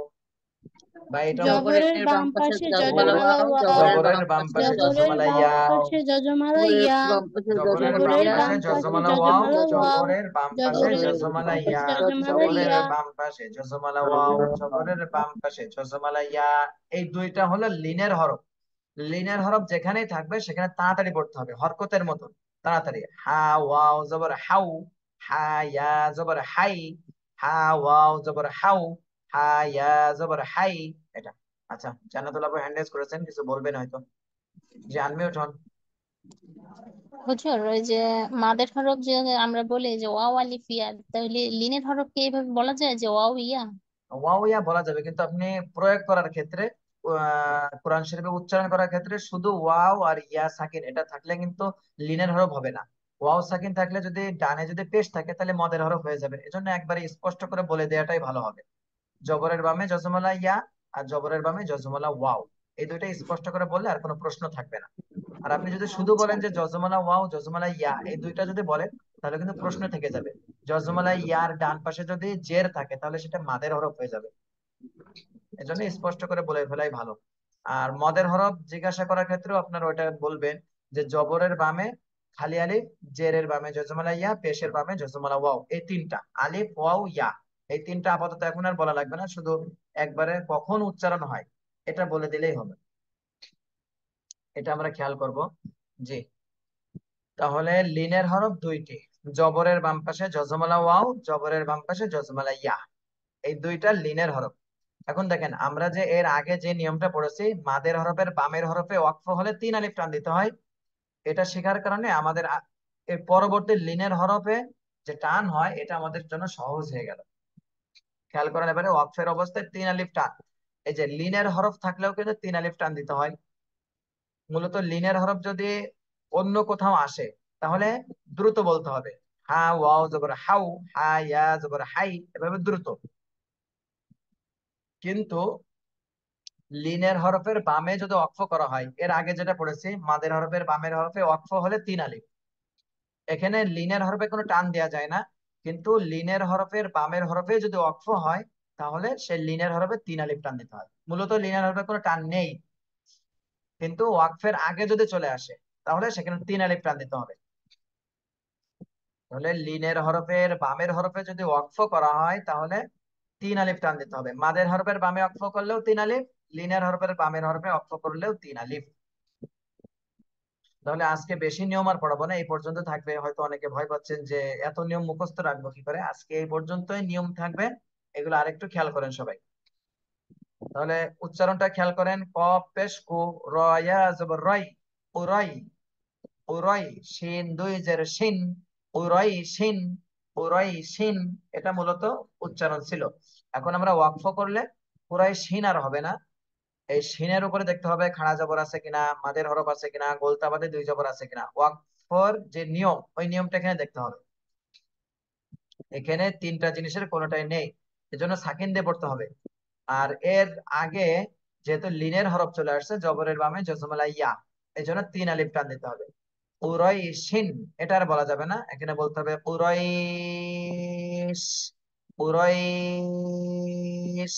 বা এটাও জবরের জবরের বাম বাম পাশে পাশে জজমালা জজমালা ওয়াও, ওয়াও, জবরের জবরের বাম বাম পাশে পাশে জবরের জজমালা বাম ইয়া, পাশে জজমালা জবরের ইয়া, বাম পাশে জবরের জজমালা বাম জবরের ইয়া, বাম পাশে পাশে জজমালা ওয়াও, জজমালা ওয়াও, জবরের বাম পাশে জবরের জবরের বাম জজমালা বাম ইয়া, পাশে পাশে জজমালা জজমালা জবরের ইয়া, ইয়া, বাম পাশে জজমালা ওয়াও, জবরের বাম পাশে জজমালা ইয়া, এই দুইটা হলো লিনের হরফ। লিনের হরফ যেখানেই থাকবে সেখানে তাড়াতাড়ি পড়তে হবে, হরকতের মতো তাড়াতাড়ি। হা ওয়াও জবর হাউ, হা ইয়া জবর হাই, হা ওয়াও জবর হাউ, হা ইয়া জবর হাই, এটা। আচ্ছা, জান্নাতুল আপু হ্যান্ড রেজ করেছেন, কিছু বলবেন হয়তো, যে আনমিউট হন। হুজুর ওই যে মাদের হরফ যে আমরা বলি যে ওয়াও আলিফ ইয়া, তাহলে লিনের হরফ কি এইভাবে বলা যায় যে ওয়াও ইয়া? ওয়াও ইয়া বলা যাবে, কিন্তু আপনি প্রয়োগ করার ক্ষেত্রে, কোরআন শরীফে উচ্চারণ করার ক্ষেত্রে শুধু ওয়াও আর ইয়া সাকিন এটা থাকলে কিন্তু লিনের হরফ হবে না। ওয়াও সাকিন থাকলে, যদি ডানে যদি পেশ থাকে তাহলে মদের হরফ হয়ে যাবে, এজন্য একবারে স্পষ্ট করে বলে দেওয়াটাই ভালো হবে। জবরের বামে জজমালা ইয়া আর জবরের বামে জজমালা ওয়াও, এই দুইটা স্পষ্ট করে বললে আর কোনো প্রশ্ন থাকবে না। আর আপনি যদি শুধু আচ্ছা। বলেন যে জজমালা ওয়াও জজমালা ইয়া, এই দুইটা যদি বলেন তাহলে কিন্তু প্রশ্ন থেকে যাবে। জজমালা ইয়ার ডান পাশে যদি জের থাকে তাহলে সেটা মাদের হরফ হয়ে যাবে, এজন্য স্পষ্ট করে বলে ফেলাই ভালো। আর মদের হরফ জিজ্ঞাসা করার ক্ষেত্রেও আপনার ওইটা বলবেন যে জবরের বামে খালি আলিফ, জেরের বামে জজমালা ইয়া, পেশের বামে জজমালা ওয়াও, এই তিনটা আলিফ ওয়াও ইয়া, এই তিনটা আপাতত এখন আর বলা লাগবে না, শুধু একবারে কখন উচ্চারণ হয় এটা বলে দিলেই হবে। এটা আমরা খেয়াল করব। জি, তাহলে লিনের হরফ দুইটি, জবরের বাম পাশে জজমালা ওয়াও, জবরের বাম পাশে জজমালা ইয়া, এই দুইটা লিনের হরফ। এখন দেখেন আমরা যে এর আগে যে নিয়মটা পড়েছি, মাদের হরফের বামের হরফে ওয়াকফ হলে 3 আলিফ টান দিতে হয়, এটা শেখার কারণে আমাদের এর পরবর্তী লিনের হরফে যে টান হয় এটা আমাদের জন্য সহজ হয়ে গেল। খেয়াল করেন এবারে ওয়াকফের অবস্থায় 3 আলিফ টান, এই যে লিনের হরফ থাকলেও কিন্তু 3 আলিফ টান দিতে হয়। মূলত লিনের হরফ যদি অন্য কোথাও আসে তাহলে দ্রুত বলতে হবে, হা ওয়াও জবর হাউ, হা ইয়া জবর হাই, এভাবে দ্রুত। কিন্তু লিনের হরফের বামে যদি ওয়াকফ করা হয়, এর আগে যেটা পড়েছি মাদের হরফের বামের হরফে ওয়াকফ হলে 3 আলিফ, এখানে লিনের হরফে কোনো টান দেওয়া যায় না, কিন্তু লিনের হরফের বামের হরফে যদি ওয়াকফ হয় তাহলে সে লিনের হরফে 3 আলিফ টান দিতে হয়। মূলত লিনের হরফে কোনো টান নেই, কিন্তু ওয়াকফের আগে যদি চলে আসে তাহলে সেখানে 3 আলিফ টান দিতে হবে। তাহলে লিনের হরফের বামের হরফে যদি ওয়াকফ করা হয় তাহলে 3 আলিফ টান দিতে হবে, মাদের হরফের বামে ওয়াকফ করলেও 3 আলিফ, লিনের হরফের বামের হরফে ওয়াকফ করলেও 3 আলিফ। তাহলে আজকে বেশি নিয়ম আর পড়াবো না, এই পর্যন্ত থাকবে। হয়তো অনেকে ভয় পাচ্ছেন যে এত নিয়ম মুখস্থ রাখবো কি করে, আজকে এই পর্যন্তই নিয়ম থাকবে, এগুলো আরেকটু খেয়াল করেন সবাই। তাহলে উচ্চারণটা খেয়াল করেন, কফ পেশ কু, র ইয়া জবর রয়, উরই, উরই, শিন দুই জের শিন, উরই শিন, উরই শিন, এটা মূলত উচ্চারণ ছিল। এখন আমরা ওয়াকফ করলে পুরাই শিন আর হবে না, এই শিনের উপরে দেখতে হবে খাড়া জবর আছে কিনা, মাদের হরফ আছে কিনা, গোলতা বাদে 2 জবর আছে কিনা, ওয়াকফর যে নিয়ম ওই নিয়মটা এখানে দেখতে হবে। এখানে তিনটা জিনিসের কোনোটাই নেই, এজন্য সাকিন দিয়ে পড়তে হবে। আর এর আগে যেহেতু লিনের হরফ চলে আসছে জবরের বামে জজমালা ইয়া, এই জন্য 3 আলিফ টান দিতে হবে। উরই শিন, এটা আর বলা যাবে না, এখানে বলতে হবে উরইশ, উরইশ,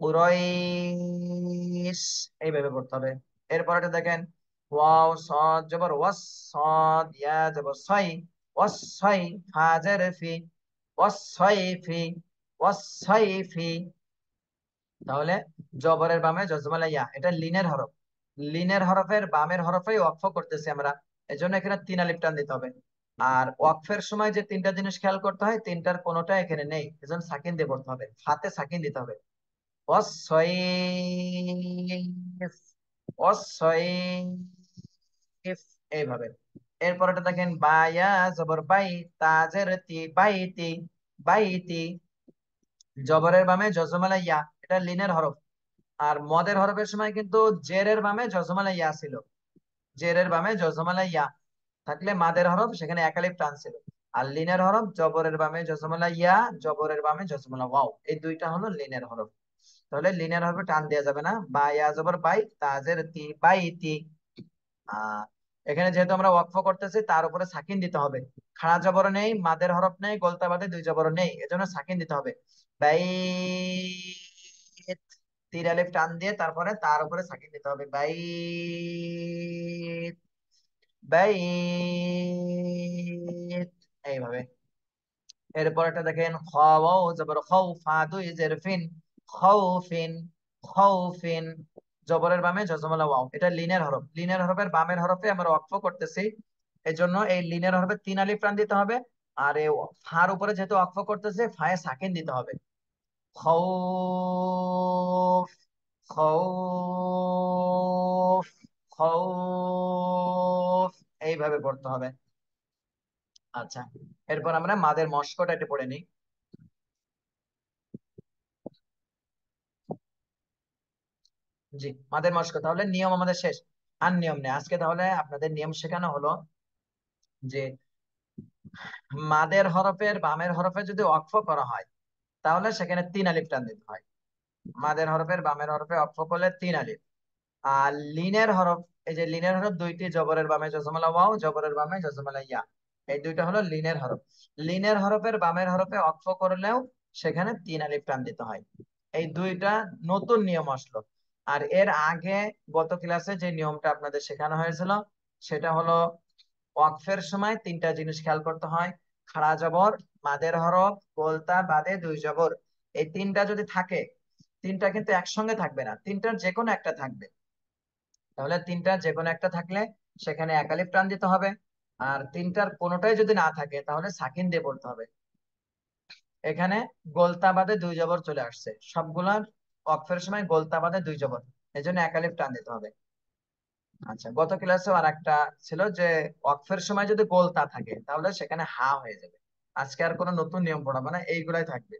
উরইশ, এইভাবে পড়তে হবে। এরপর এটা দেখেন, ওয়াও সদ জবর ওয়াস, সদ ইয়া জবর সাই, ওয়াস সাই, ফা জের ফি, ওয়াস সাই ফি, ওয়াস সাই ফি। তাহলে জবরের বামে জজমালা ইয়া, এটা লিনের হরফ, লিনের হরফের বামের হরফেই ওয়াকফ করতেছি আমরা, এজন্য এখানে 3 আলিফ টান দিতে হবে। আর ওয়াকফের সময় যে তিনটা জিনিস খেয়াল করতে হয়, তিনটার কোনোটা এখানে নেই, এজন্য সাকিন দিয়ে পড়তে হবে, হাতে সাকিন দিতে হবে। ওয়াসসাইফ, ওয়াসসাইফ, এইভাবে। এরপর এটা দেখেন, বায়া জবর বাই, তাজের তি, বাইতি, বাইতি, জবরের বামে জজমালা ইয়া, এটা লিনের হরফ। আর মদের হরফের সময় কিন্তু জেরের বামে জজমালা ইয়া ছিল, জেরের বামে জজমালা ইয়া থাকলে মাদের হরফ সেখানে 1 আলিফ টান ছিল। আর লিনের হরফ জবরের বামে জজমালা ইয়া, জবরের বামে জজমালা ওয়াও, এই দুইটা হলো লিনের হরফ। তাহলে লিনের হরফে টান দেওয়া যাবে না, বা ইয়া জবর বাই, তাজের তি, বাই তি। আহ এখানে যেহেতু আমরা ওয়াকফ করতেছি তার উপরে সাকিন দিতে হবে, খাড়া জবর নেই, মাদের হরফ নেই, গোলতা বাদে 2 জবর নেই, এজন্য সাকিন দিতে হবে। বাই, 3 আলিফ টান দিয়ে তারপরে তার উপরে সাকিন দিতে হবে, বাই, বাইত, এইভাবে। এরপর একটা দেখেন, খাওয়াও জবর খাও, ফা দুই জের ফিন, খাউফিন, খাউফিন, জবরের বামে জজমালা ওয়াও, এটা লিনের হরফ, লিনের হরফের বামের হরফে আমরা ওয়াকফ করতেছি, এই জন্য এই লিনের হরফে 3 আলিফ টান দিতে হবে। আর এই ফার উপরে যেহেতু ওয়াকফ করতেছে ফায়ে সাকিন দিতে হবে। খাউফ, খাউফ, খাউফ, এইভাবে পড়তে হবে। আচ্ছা, এরপর আমরা মাদের মস্কটা একটু পড়ে নিই। জি, মাদের মস্ক, তাহলে নিয়ম আমাদের শেষ, আর নিয়ম নেই আজকে। তাহলে আপনাদের নিয়ম শেখানো হলো যে মাদের হরফের বামের হরফে যদি ওয়াকফ করা হয় তাহলে সেখানে 3 আলিফ টান দিতে হয়, মাদের হরফের বামের হরফে ওয়াকফ করলে 3 আলিফ। আর লিনের হরফ, এই যে লিনের হরফ দুইটি, জবরের বামে জজমালা ওয়াও, জবরের বামে জজমালা ইয়া, এই দুইটা হলো লিনের হরফ। লিনের হরফের বামের হরফে ওয়াকফ করলেও সেখানে 3 আলিফ টান দিতে হয়। এই দুইটা নতুন নিয়ম আসলো। আর এর আগে গত ক্লাসে যে নিয়মটা আপনাদের শেখানো হয়েছিল সেটা হলো ওয়াকফের সময় তিনটা জিনিস খেয়াল করতে হয়। খাড়া জবর, মাদের হরফ, গোলতা বাদে দুই জবর, এই তিনটা যদি থাকে, তিনটা কিন্তু একসঙ্গে থাকবে না, তিনটার যে কোনো একটা থাকবে। তাহলে তিনটার যে কোনো একটা থাকলে সেখানে এক আলিফ টান দিতে হবে। আর তিনটার কোনোটাই যদি না থাকে তাহলে সাকিন দিয়ে পড়তে হবে। এখানে গোলতা বাদে দুই জবর চলে আসছে, সবগুলার ওয়াকফের সময় গোলতা বাদে দুই জবর, এই জন্য এক আলিফ টান দিতে হবে। আচ্ছা, গত ক্লাসেও আর একটা ছিল যে ওয়াকফের সময় যদি গোলতা থাকে তাহলে সেখানে হা হয়ে যাবে। আজকে আর কোনো নতুন নিয়ম পড়াবো না, এইগুলাই থাকবে।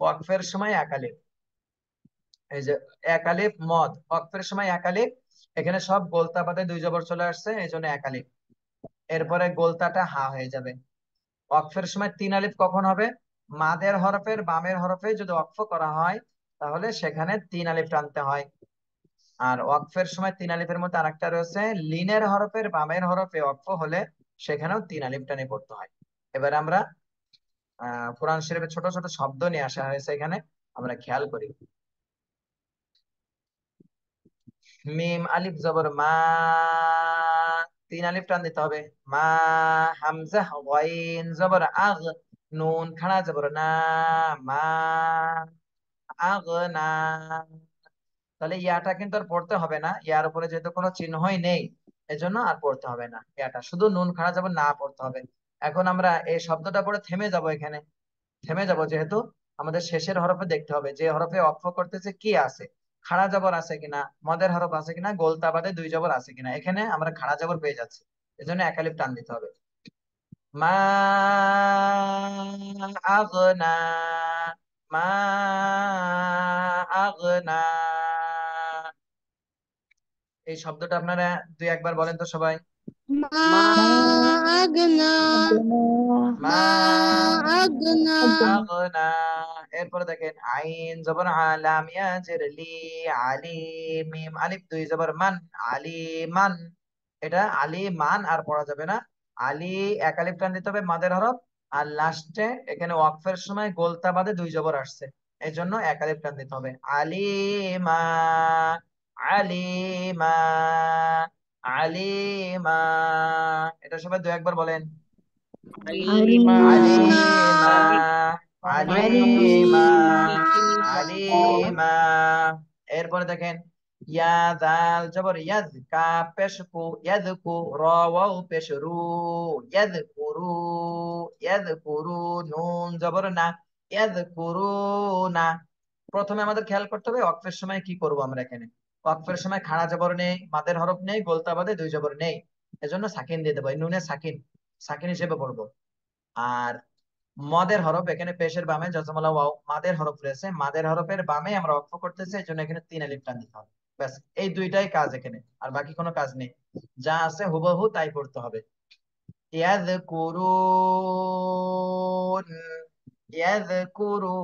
ওয়াকফের সময় এক আলিফ, এই যে এক আলিফ মদ, ওয়াকফের সময় এক আলিফ, এখানে সব গোলতা বাদে দুই জবর চলে আসছে, এই জন্য এক আলিফ। এরপরে গোলতাটা হা হয়ে যাবে। ওয়াকফের সময় তিন আলিফ কখন হবে? মাদের হরফের বামের হরফে যদি ওয়াকফ করা হয় তাহলে সেখানে তিন আলিফ টানতে হয়। আর ওয়াকফের সময় তিন আলিফের মধ্যে আরেকটা রয়েছে, লিনের হরফের বামের হরফে ওয়াকফ হলে সেখানেও তিন আলিফ টানে পড়তে হয়। এবার আমরা কোরআন শরীফে ছোট ছোট শব্দ নিয়ে আসা হয়েছে, এখানে আমরা খেয়াল করি। মিম আলিফ জবর মা, তিন আলিফ টান দিতে হবে। মা। হামজা গইন জবর আগ, নুন খাড়া জবর না, মা আগনা। তাহলে ইয়াটা কিন্তু আর পড়তে হবে না, ইয়ার উপরে যেহেতু কোনো চিহ্নই নেই এজন্য আর পড়তে হবে না, ইয়াটা শুধু নুন খাড়া জবর না পড়তে হবে। এখন আমরা এই শব্দটা পড়ে থেমে যাব, এখানে থেমে যাব, যেহেতু আমাদের শেষের হরফে দেখতে হবে যে হরফে অক্ষ করতেছে কি আছে, খাড়া জবর আছে কিনা, মদের হরফ আছে কিনা, গোলতা বাদে দুই জবর আছে কিনা। এখানে আমরা খাড়া জবর পেয়ে যাচ্ছি, এজন্য এক আলিফ টান দিতে হবে। মা আগনা, মা আগনা। এই শব্দটা আপনারা দুই একবার বলেন তো সবাই। মা মা আগনা, মা মা আগনা, আগনা। এরপরে দেখেন আইন জবর আলাম ইয়াজের লি, আলি মিম আলিফ দুই জবর মান, আলিমান। এটা আলিমান আর পড়া যাবে না, আলি এক আলিফ টান দিতে হবে মাদের হরফ। আর লাস্টে এখানে ওয়াকফের সময় গোলতা বাদে দুই জবর আসছে, এই জন্য এক আলিফ টান দিতে হবে। আলিমা, আলিমা, আলিমা। এটা সবাই দু একবার বলেন। আলিমা আলিমা, আলিমা, আলিমা আলিমা। এরপরে দেখেন ইয়া দাল জবর ইয়াজ, কা পেশ কু ইয়াজকু, র ওয়াও পেশ রু, ইয়াজকুরু, ইয়াজকুরু। নুন জবর না, ইয়াজকুরুনা। প্রথমে আমাদের খেয়াল করতে হবে ওয়াকফের সময় কি করব আমরা এখানে। ওয়াকফের সময় খাড়া জবর নেই, মাদের হরফ নেই, গোলতা বাদে দুই জবর নেই, এজন্য সাকিন দিয়ে দেবো, এই নুনে সাকিন, সাকিন হিসেবে পড়বো। আর মদের হরফ এখানে পেশের বামে জজমলা ওয়াও মাদের হরফ রয়েছে, মাদের হরফের বামে আমরা অক্ষ করতেছি, এই জন্য এখানে তিন আলিফ টান দিতে হবে। ব্যাস, এই দুইটাই কাজ এখানে, আর বাকি কোনো কাজ নেই, যা আছে হুবহু তাই করতে হবে। ইয়াযকুরুন, ইয়াযকুরুন,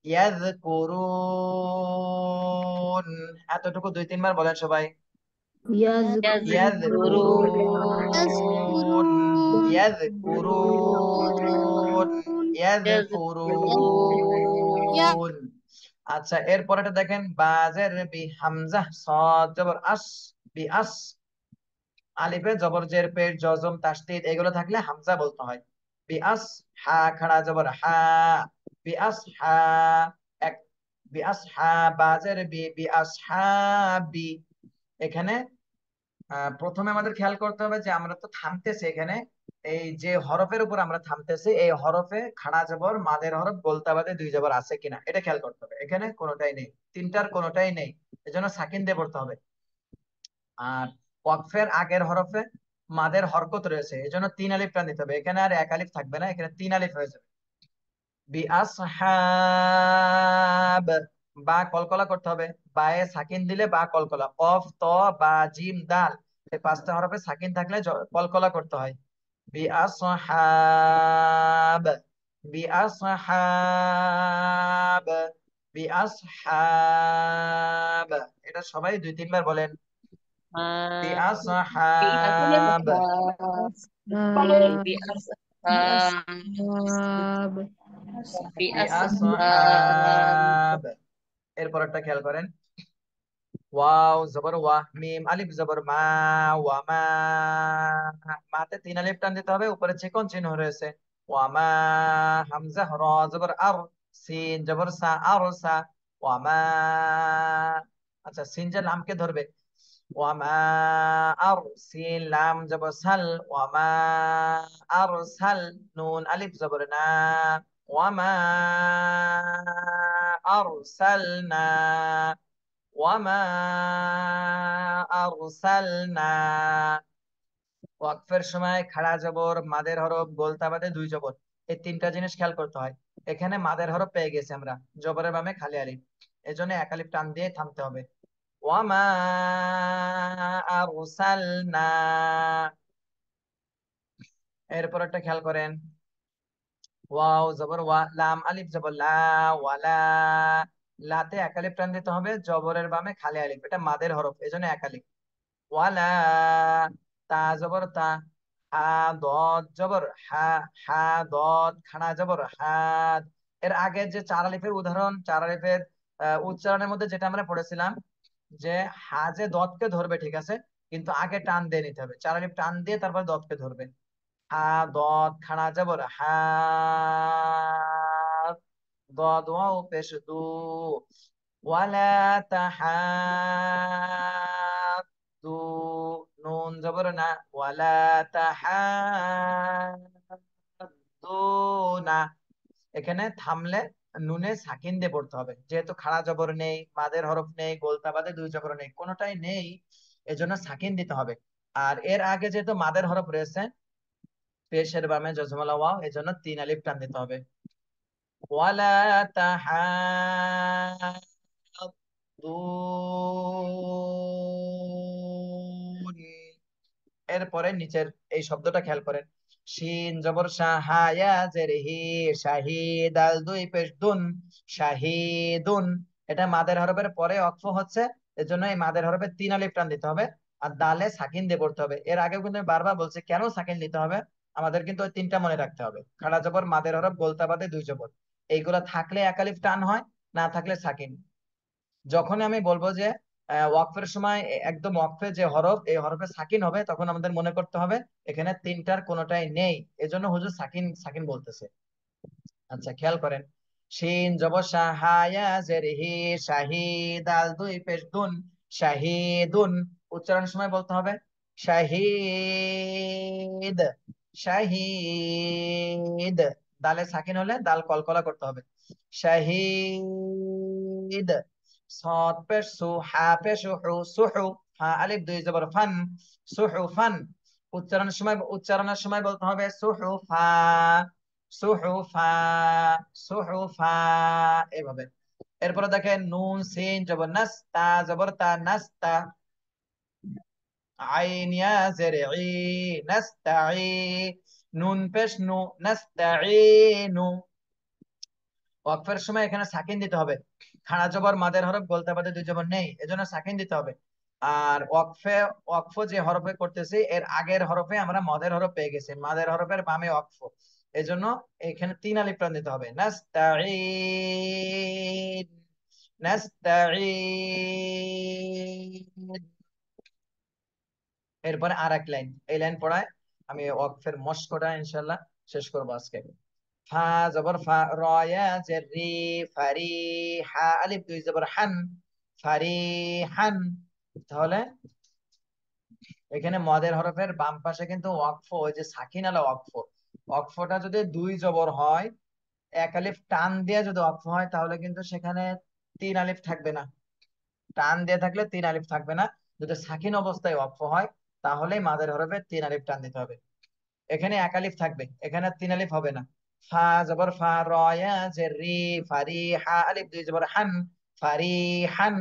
ইয়াযকুরুন। এতটুকু দুই তিনবার বলেন সবাই। ইয়াযকুরুন, ইয়াযকুরুন, ইয়াযকুরুন। আচ্ছা, এরপরেটা দেখেন বাজের বি, হামজা সাদ জবর আস, বি আস। আলিফে জবর জের পেশ জজম তাসদীদ এগুলো থাকলে হামজা বলতে হয়। বি আস, হা খাড়া জবর হা, বি আস হা। এক, বি আস হা বাজের বি, বি আস হা বি। এখানে প্রথমে আমাদের খেয়াল করতে হবে যে আমরা তো থামতেছি এখানে, এই যে হরফের উপর আমরা থামতেছি এই হরফে খাড়া জবর মাদের হরফ গোলতা বাদে দুই জবর আছে কিনা এটা খেয়াল করতে হবে। এখানে কোনোটাই নেই, তিনটার কোনোটাই নেই, এজন্য সাকিন দিয়ে পড়তে হবে। আর ওয়াকফের আগের হরফে মাদের হরকত রয়েছে, এজন্য তিন আলিফ টান দিতে হবে, এখানে আর এক আলিফ থাকবে না, এখানে তিন আলিফ হয়ে যাবে। বিআসহাব, বা কলকলা করতে হবে, বায়ে সাকিন দিলে বা কলকলা, কফ ত বা জিম দাল এই পাঁচটা হরফে সাকিন থাকলে কলকলা করতে হয়। বিআসহাব, বিআসহাব, বিআসহাব। এটা সবাই দুই তিনবার বলেন। বিআসহাব, বিআসহাব। এরপর একটা খেয়াল করেন, ওয়াও জবর ওয়া, মিম আলিফ জবর মা, ওয়া মা। মাতে তিন আলিফ টান দিতে হবে, উপরে চিকন চিহ্ন রয়েছে। ওয়া মা। হামজা র জবর আর, সিন জবর সা, আর সা। ওয়া মা। আচ্ছা, সিন যে লামকে ধরবে। ওয়া মা আর, সিন লাম জবর সাল। ওয়া মা আর সাল, নুন আলিফ জবর না। ওয়া মা আর সালনা, ওয়ামা আরসালনা। ওয়াকফের সময় খাড়া জবর, মাদের হরফ, গোলতা বাদে দুই জবর, এই তিনটা জিনিস খেয়াল করতে হয়। এখানে মাদের হরফ পেয়ে গেছি আমরা, জবরের বামে খালি আলিফ, এজন্য এক আলিফ টান দিয়ে থামতে হবে। ওয়ামা আরসালনা। এরপর একটা খেয়াল করেন, ওয়াও জবর ওয়া, লাম আলিফ জবর লা, ওয়ালা। লাতে এক আলিফ টান দিতে হবে, জবরের বামে খালি আলিফ, এটা মাদের হরফ, এজন্য এক আলিফ। ওয়ালা। তা জবর তা, হা দদ জবর হা, হা দদ খানা জবর হাদ। এর আগে যে চার আলিফের উদাহরণ, চার আলিফের উচ্চারণের মধ্যে যেটা আমরা পড়েছিলাম, যে হা যে দদকে ধরবে, ঠিক আছে, কিন্তু আগে টান দিয়ে নিতে হবে, চার আলিফ টান দিয়ে তারপর দদকে ধরবে। হা দদ খানা জবর হাদ, দদ ওয়াও পেশ দু। ওয়ালা তাহাদ্দু, নুন জবর না, ওয়ালা তাহাদ্দুনা। এখানে থামলে নুনে সাকিন দিয়ে পড়তে হবে, যেহেতু খাড়া জবর নেই, মাদের হরফ নেই, গোলতা বাদে দুই জবর নেই, কোনোটাই নেই, এজন্য সাকিন দিতে হবে। আর এর আগে যেহেতু মাদের হরফ রয়েছে, পেশের বামে জজমালা ওয়াও, এজন্য তিন আলিফ টান দিতে হবে। ওয়ালা তাহাদ্দুন। এরপরে নিচের এই শব্দটা খেয়াল করেন, শিন জবর শাহ, হা ইয়া জের হি, শাহিদ আল দুই পেশ দুন, শাহিদুন। এটা মাদের হরফের পরে অক্ফ হচ্ছে, এজন্য এই মাদের হরফে তিন আলিফ টান দিতে হবে, আর দালে সাকিন দিয়ে পড়তে হবে। এর আগেও কিন্তু আমি বারবার বলছি কেন সাকিন দিতে হবে, আমাদের কিন্তু ওই তিনটা মনে রাখতে হবে, খাড়া জবর, মাদের হরফ, গোলতা বাদে দুই জবর, এইগুলা থাকলে এক আলিফ টান হয়, না থাকলে সাকিন। যখন আমি বলবো যে ওয়াকফের সময় একদম ওয়াকফে যে হরফ, এই হরফে সাকিন হবে, তখন আমাদের মনে করতে হবে এখানে তিনটার কোনোটাই নেই, এজন্য হুজুর সাকিন সাকিন বলতেছে। আচ্ছা, খেয়াল করেন, শিন জবর শাহ, হা ইয়া জের হি, শাহিদ আল দুই পেশ দুন, শাহিদুন। উচ্চারণের সময় বলতে হবে শাহিদ, শাহিদ। দালে সাকিন হলে দাল কলকলা করতে হবে, শাহিদ। صاد পেশ সু, হা পেশ হু, সুহু। হা আলিফ দুই জবর ফান, সুহু ফান। উচ্চারণের সময় বলতে হবে সুহুফা, সুহুফা, সুহুফা, এভাবে। এরপরে দেখেন, নুন সিন জবর নাস, তা জবর তা, নাস্তা। আইন ইয়া জের ই, নাস্তাই। নুন পেশ নু, নাস্তাইনু। ওয়াকফের সময় এখানে সাকিন দিতে হবে, খাড়া জবর, মাদের হরফ, গোলতা বাদে দুই জবর নেই, এজন্য সাকিন দিতে হবে। আর ওয়াকফ যে হরফে করতেছি, এর আগের হরফে আমরা মদের হরফ পেয়ে গেছি, মাদের হরফের বামে ওয়াকফ, এজন্য এখানে তিন আলিফ টান দিতে হবে, নাস্তাঈন, নাস্তাঈন। এরপরে আর এক লাইন, এই লাইন পড়ায় আমি ওয়াকফের মস্কটা ইনশাল্লাহ শেষ করবো আজকে। ফা জবর ফা, র ইয়া জের রি, ফারি। হা আলিফ দুই জবর হান, ফারিহান। তাহলে এখানে মদের হরফের বাম পাশে কিন্তু ওয়াকফ, ওই যে সাকিন আলা ওয়াকফ, ওয়াকফটা যদি দুই জবর হয়, এক আলিফ টান দিয়ে যদি ওয়াকফ হয়, তাহলে কিন্তু সেখানে তিন আলিফ থাকবে না, টান দিয়ে থাকলে তিন আলিফ থাকবে না। যদি সাকিন অবস্থায় ওয়াকফ হয়, তাহলে মাদের হরফে তিন আলিফ টান দিতে হবে, এখানে এক আলিফ থাকবে, এখানে তিন আলিফ হবে না। ফা জবর ফা, র ইয়া জের রি, ফারি। হা আলিফ দুই জবর হান, ফারিহান,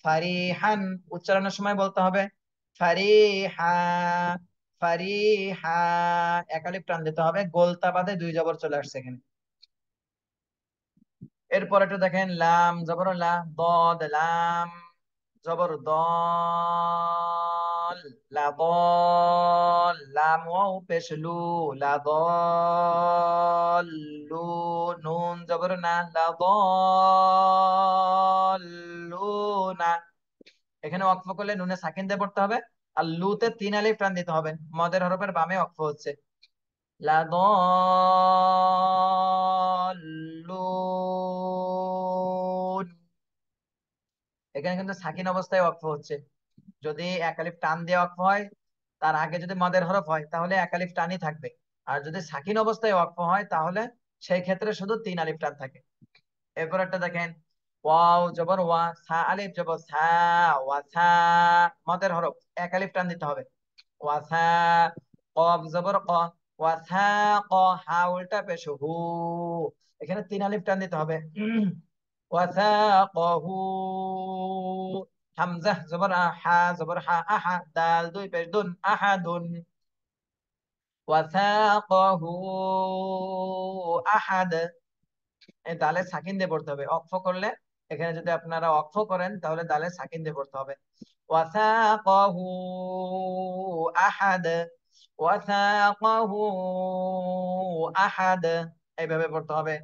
ফারিহান। উচ্চারণের সময় বলতে হবে ফারিহা, ফারিহা। এক আলিফ টান দিতে হবে, গোলতা বাদে দুই জবর চলে আসছে এখানে। এরপর একটু দেখেন, লাম জবর লা, দদ লাম জবর দল, লা দল। লাম ওয়াও পেশ লু, লা দল লু। নুন জবর না, লা দল লু না। এখানে ওয়াকফ করলে নুনে সাকিন দিয়ে পড়তে হবে, আর লুতে 3 আলিফ টান দিতে হবে। মদের হরফের বামে ওয়াকফ হচ্ছে। লা দল্লুন, এখানে কিন্তু সাকিন অবস্থায় ওয়াকফ হচ্ছে। যদি এক আলিফ টান দিয়ে ওয়াকফ হয়, তার আগে যদি মদের হরফ হয় তাহলে এক আলিফ টানই থাকবে। আর যদি সাকিন অবস্থায় ওয়াকফ হয় তাহলে সেই ক্ষেত্রে শুধু 3 আলিফ টান থাকে। এরপর একটা দেখেন, ওয়াও জবর ওয়া, সা আলিফ জবর সা, ওয়া সা, মদের হরফ, এক আলিফ টান দিতে হবে। ওয়া সা, কফ জবর ক, ওয়া সা ক, হা উল্টা পেশ হু, এখানে 3 আলিফ টান দিতে হবে। ওয়া সা কহু, হামজা জবর আ, হা জবর হা, আহা, দাল দুই পেশ দুন, আহাদুন, ওয়া সা কহু আহাদ, এই দালে সাকিন দিয়ে পড়তে হবে। অক্ফ করলে, এখানে যদি আপনারা অক্ফ করেন তাহলে দালে সাকিন দিয়ে পড়তে হবে। ওয়াসাকাহু আহাদ, ওয়াসাকাহু আহাদ, এইভাবে পড়তে হবে।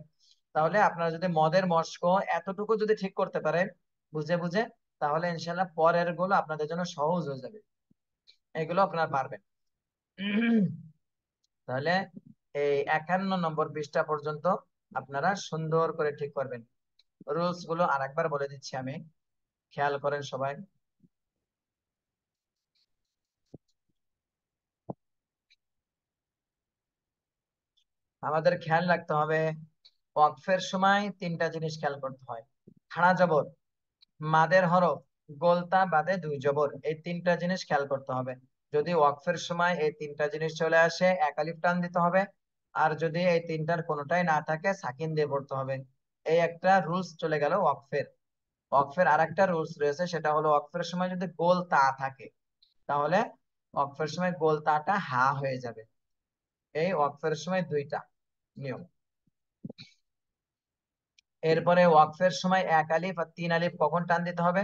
তাহলে আপনারা যদি মদের মস্ক এতটুকু যদি ঠিক করতে পারেন বুঝে বুঝে, তাহলে ইনশাল্লাহ পরের গুলো আপনাদের জন্য সহজ হয়ে যাবে, এগুলো আপনারা পারবেন। তাহলে এই 51 নম্বর পৃষ্ঠা পর্যন্ত আপনারা সুন্দর করে ঠিক করবেন। রুলস গুলো আরেকবার বলে দিচ্ছি আমি, খেয়াল করেন সবাই। আমাদের খেয়াল রাখতে হবে, ওয়াকফের সময় 3টা জিনিস খেয়াল করতে হয়। খাড়া জবর, মাদের হরফ, গোলতা বাদে 2 জবর, এই 3টা জিনিস খেয়াল করতে হবে। যদি ওয়াকফের সময় এই 3টা জিনিস চলে আসে, এক আলিফ টান দিতে হবে। আর যদি এই 3টার কোনোটাই না থাকে, সাকিন দিয়ে পড়তে হবে। এই একটা রুলস চলে গেল ওয়াকফের। ওয়াকফের আরেকটা রুলস রয়েছে, সেটা হলো ওয়াকফের সময় যদি গোল তা থাকে তাহলে ওয়াকফের সময় গোল তাটা হা হয়ে যাবে। এই ওয়াকফের সময় 2টা নিয়ম। এরপরে ওয়াকফের সময় এক আলিফ আর 3 আলিফ কখন টান দিতে হবে?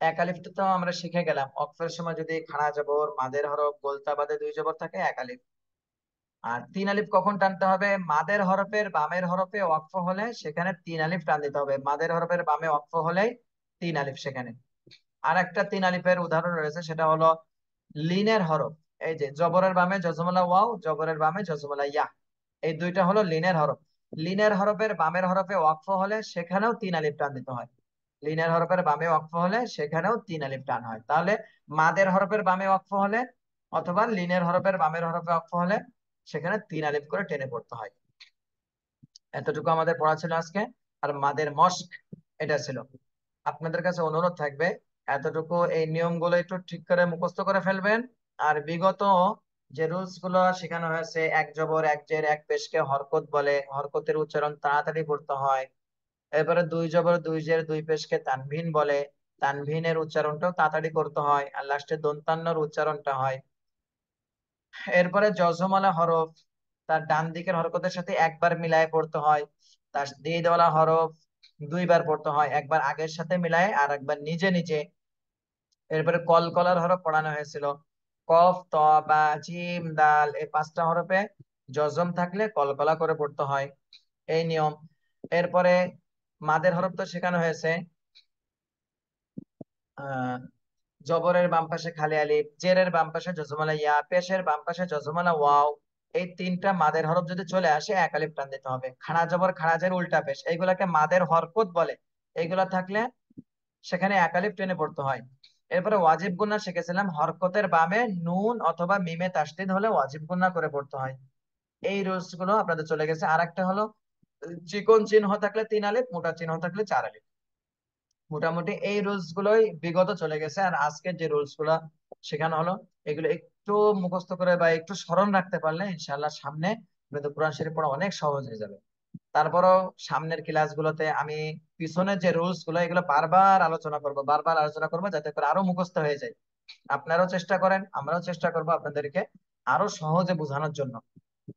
এক আলিফটা তো আমরা শিখে গেলাম, ওয়াকফের সময় যদি খাড়া জবর, মাদের হরফ, গোলতা বাদে 2 জবর থাকে, এক আলিফ। আর 3 আলিফ কখন টানতে হবে? মাদের হরফের বামের হরফে ওয়াকফ হলে সেখানে 3 আলিফ টান দিতে হবে। মাদের হরফের বামে ওয়াকফ হলেই 3 আলিফ সেখানে। আর একটা 3 আলিফের উদাহরণ রয়েছে, সেটা হলো লিনের হরফ। এই যে জবরের বামে জজমলা ওয়াও, জবরের বামে জজমলা ইয়া, এই 2টা হলো লিনের হরফ। লিনের হরফের বামের হরফে ওয়াকফ হলে সেখানেও 3 আলিফ টান দিতে হয়। লিনের হরফের বামে ওয়াকফ হলে সেখানেও 3 আলিফ টান হয়। তাহলে মাদের হরফের বামে ওয়াকফ হলে অথবা লিনের হরফের বামের হরফে ওয়াকফ হলে সেখানে 3 আলিফ করে টেনে পড়তে হয়। এতটুকু আমাদের পড়া ছিল আজকে। আর মাদের মস্ক এটা ছিল। আপনাদের কাছে অনুরোধ থাকবে, এতটুকু এই নিয়মগুলো একটু ঠিক করে মুখস্থ করে ফেলবেন। আর বিগত যে রুলস গুলো শেখানো হয়েছে, এক জবর এক জের এক পেশকে হরকত বলে, হরকতের উচ্চারণ তাড়াতাড়ি করতে হয়। এরপরে 2 জবর 2 জের 2 পেশকে তানভিন বলে, তানভিনের উচ্চারণটাও তাড়াতাড়ি করতে হয়। আর লাস্টে দন্তান্নর উচ্চারণটা হয়। এরপরে যজমালা হরফ তার ডান দিকের হরকতের সাথে একবার মিলায়ে পড়তে হয়। তার দেওয়ালা হরফ 2বার পড়তে হয়, একবার আগের সাথে মিলায়ে আর একবার নিজে নিজে। এরপরে কলকলার হরফ পড়ানো হয়েছিল, কফ ত বা জিম দাল, এই 5টা হরফে জজম থাকলে কলকলা করে পড়তে হয়, এই নিয়ম। এরপরে মাদের হরফ তো শেখানো হয়েছে, আহ জবরের বাম পাশে খালি আলিফ, জেরের বাম পাশে জজমালা ইয়া, পেশের বাম পাশে জজমালা ওয়াও, এই 3টা মাদের হরফ যদি চলে আসে এক আলিফ টান দিতে হবে। খাড়া জবর খাড়া জের উল্টা পেশ, এইগুলাকে মাদের হরকত বলে। এইগুলা থাকলে সেখানে এক আলিফ টেনে পড়তে হয়। এরপরে ওয়াজিব গুন্না শিখেছিলাম, হরকতের বামে নুন অথবা মিমে তাসদিদ হলে ওয়াজিব গুন্না করে পড়তে হয়। এই রুলস গুলো আপনাদের চলে গেছে। আর একটা হলো চিকন চিহ্ন থাকলে 3 আলিফ, মোটা চিহ্ন থাকলে 4 আলিফ। মোটামুটি এই রুলস গুলোই বিগত চলে গেছে। আর আজকের যে রুলস গুলো শেখানো হলো, এগুলো একটু মুখস্থ করে বা একটু স্মরণ রাখতে পারলে ইনশাআল্লাহ সামনে আপনাদের কোরআন শরীফ পড়া অনেক সহজ হয়ে যাবে। তারপরও সামনের ক্লাসগুলোতে আমি পিছনের যে রুলস গুলো এগুলো বারবার আলোচনা করব, বারবার আলোচনা করবো, যাতে করে আরো মুখস্থ হয়ে যায়। আপনারাও চেষ্টা করেন, আমরাও চেষ্টা করব আপনাদেরকে আরো সহজে বোঝানোর জন্য।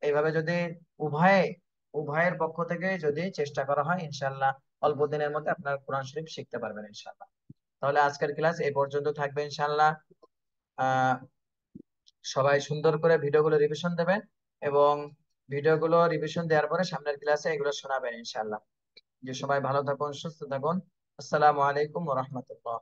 এইভাবে যদি উভয়ে উভয়ের পক্ষ থেকে যদি চেষ্টা করা হয়, ইনশাল্লাহ অল্প দিনের মধ্যে আপনার কোরআন শরীফ শিখতে পারবেন ইনশাল্লাহ। তাহলে আজকের ক্লাস এই পর্যন্ত থাকবে ইনশাল্লাহ। আহ সবাই সুন্দর করে ভিডিওগুলো রিভিশন দেবেন, এবং ভিডিওগুলো রিভিশন দেওয়ার পরে সামনের ক্লাসে এগুলো শোনাবেন ইনশাল্লাহ। যে সবাই ভালো থাকুন, সুস্থ থাকুন। আসসালামু আলাইকুম ওয়া রাহমাতুল্লাহ।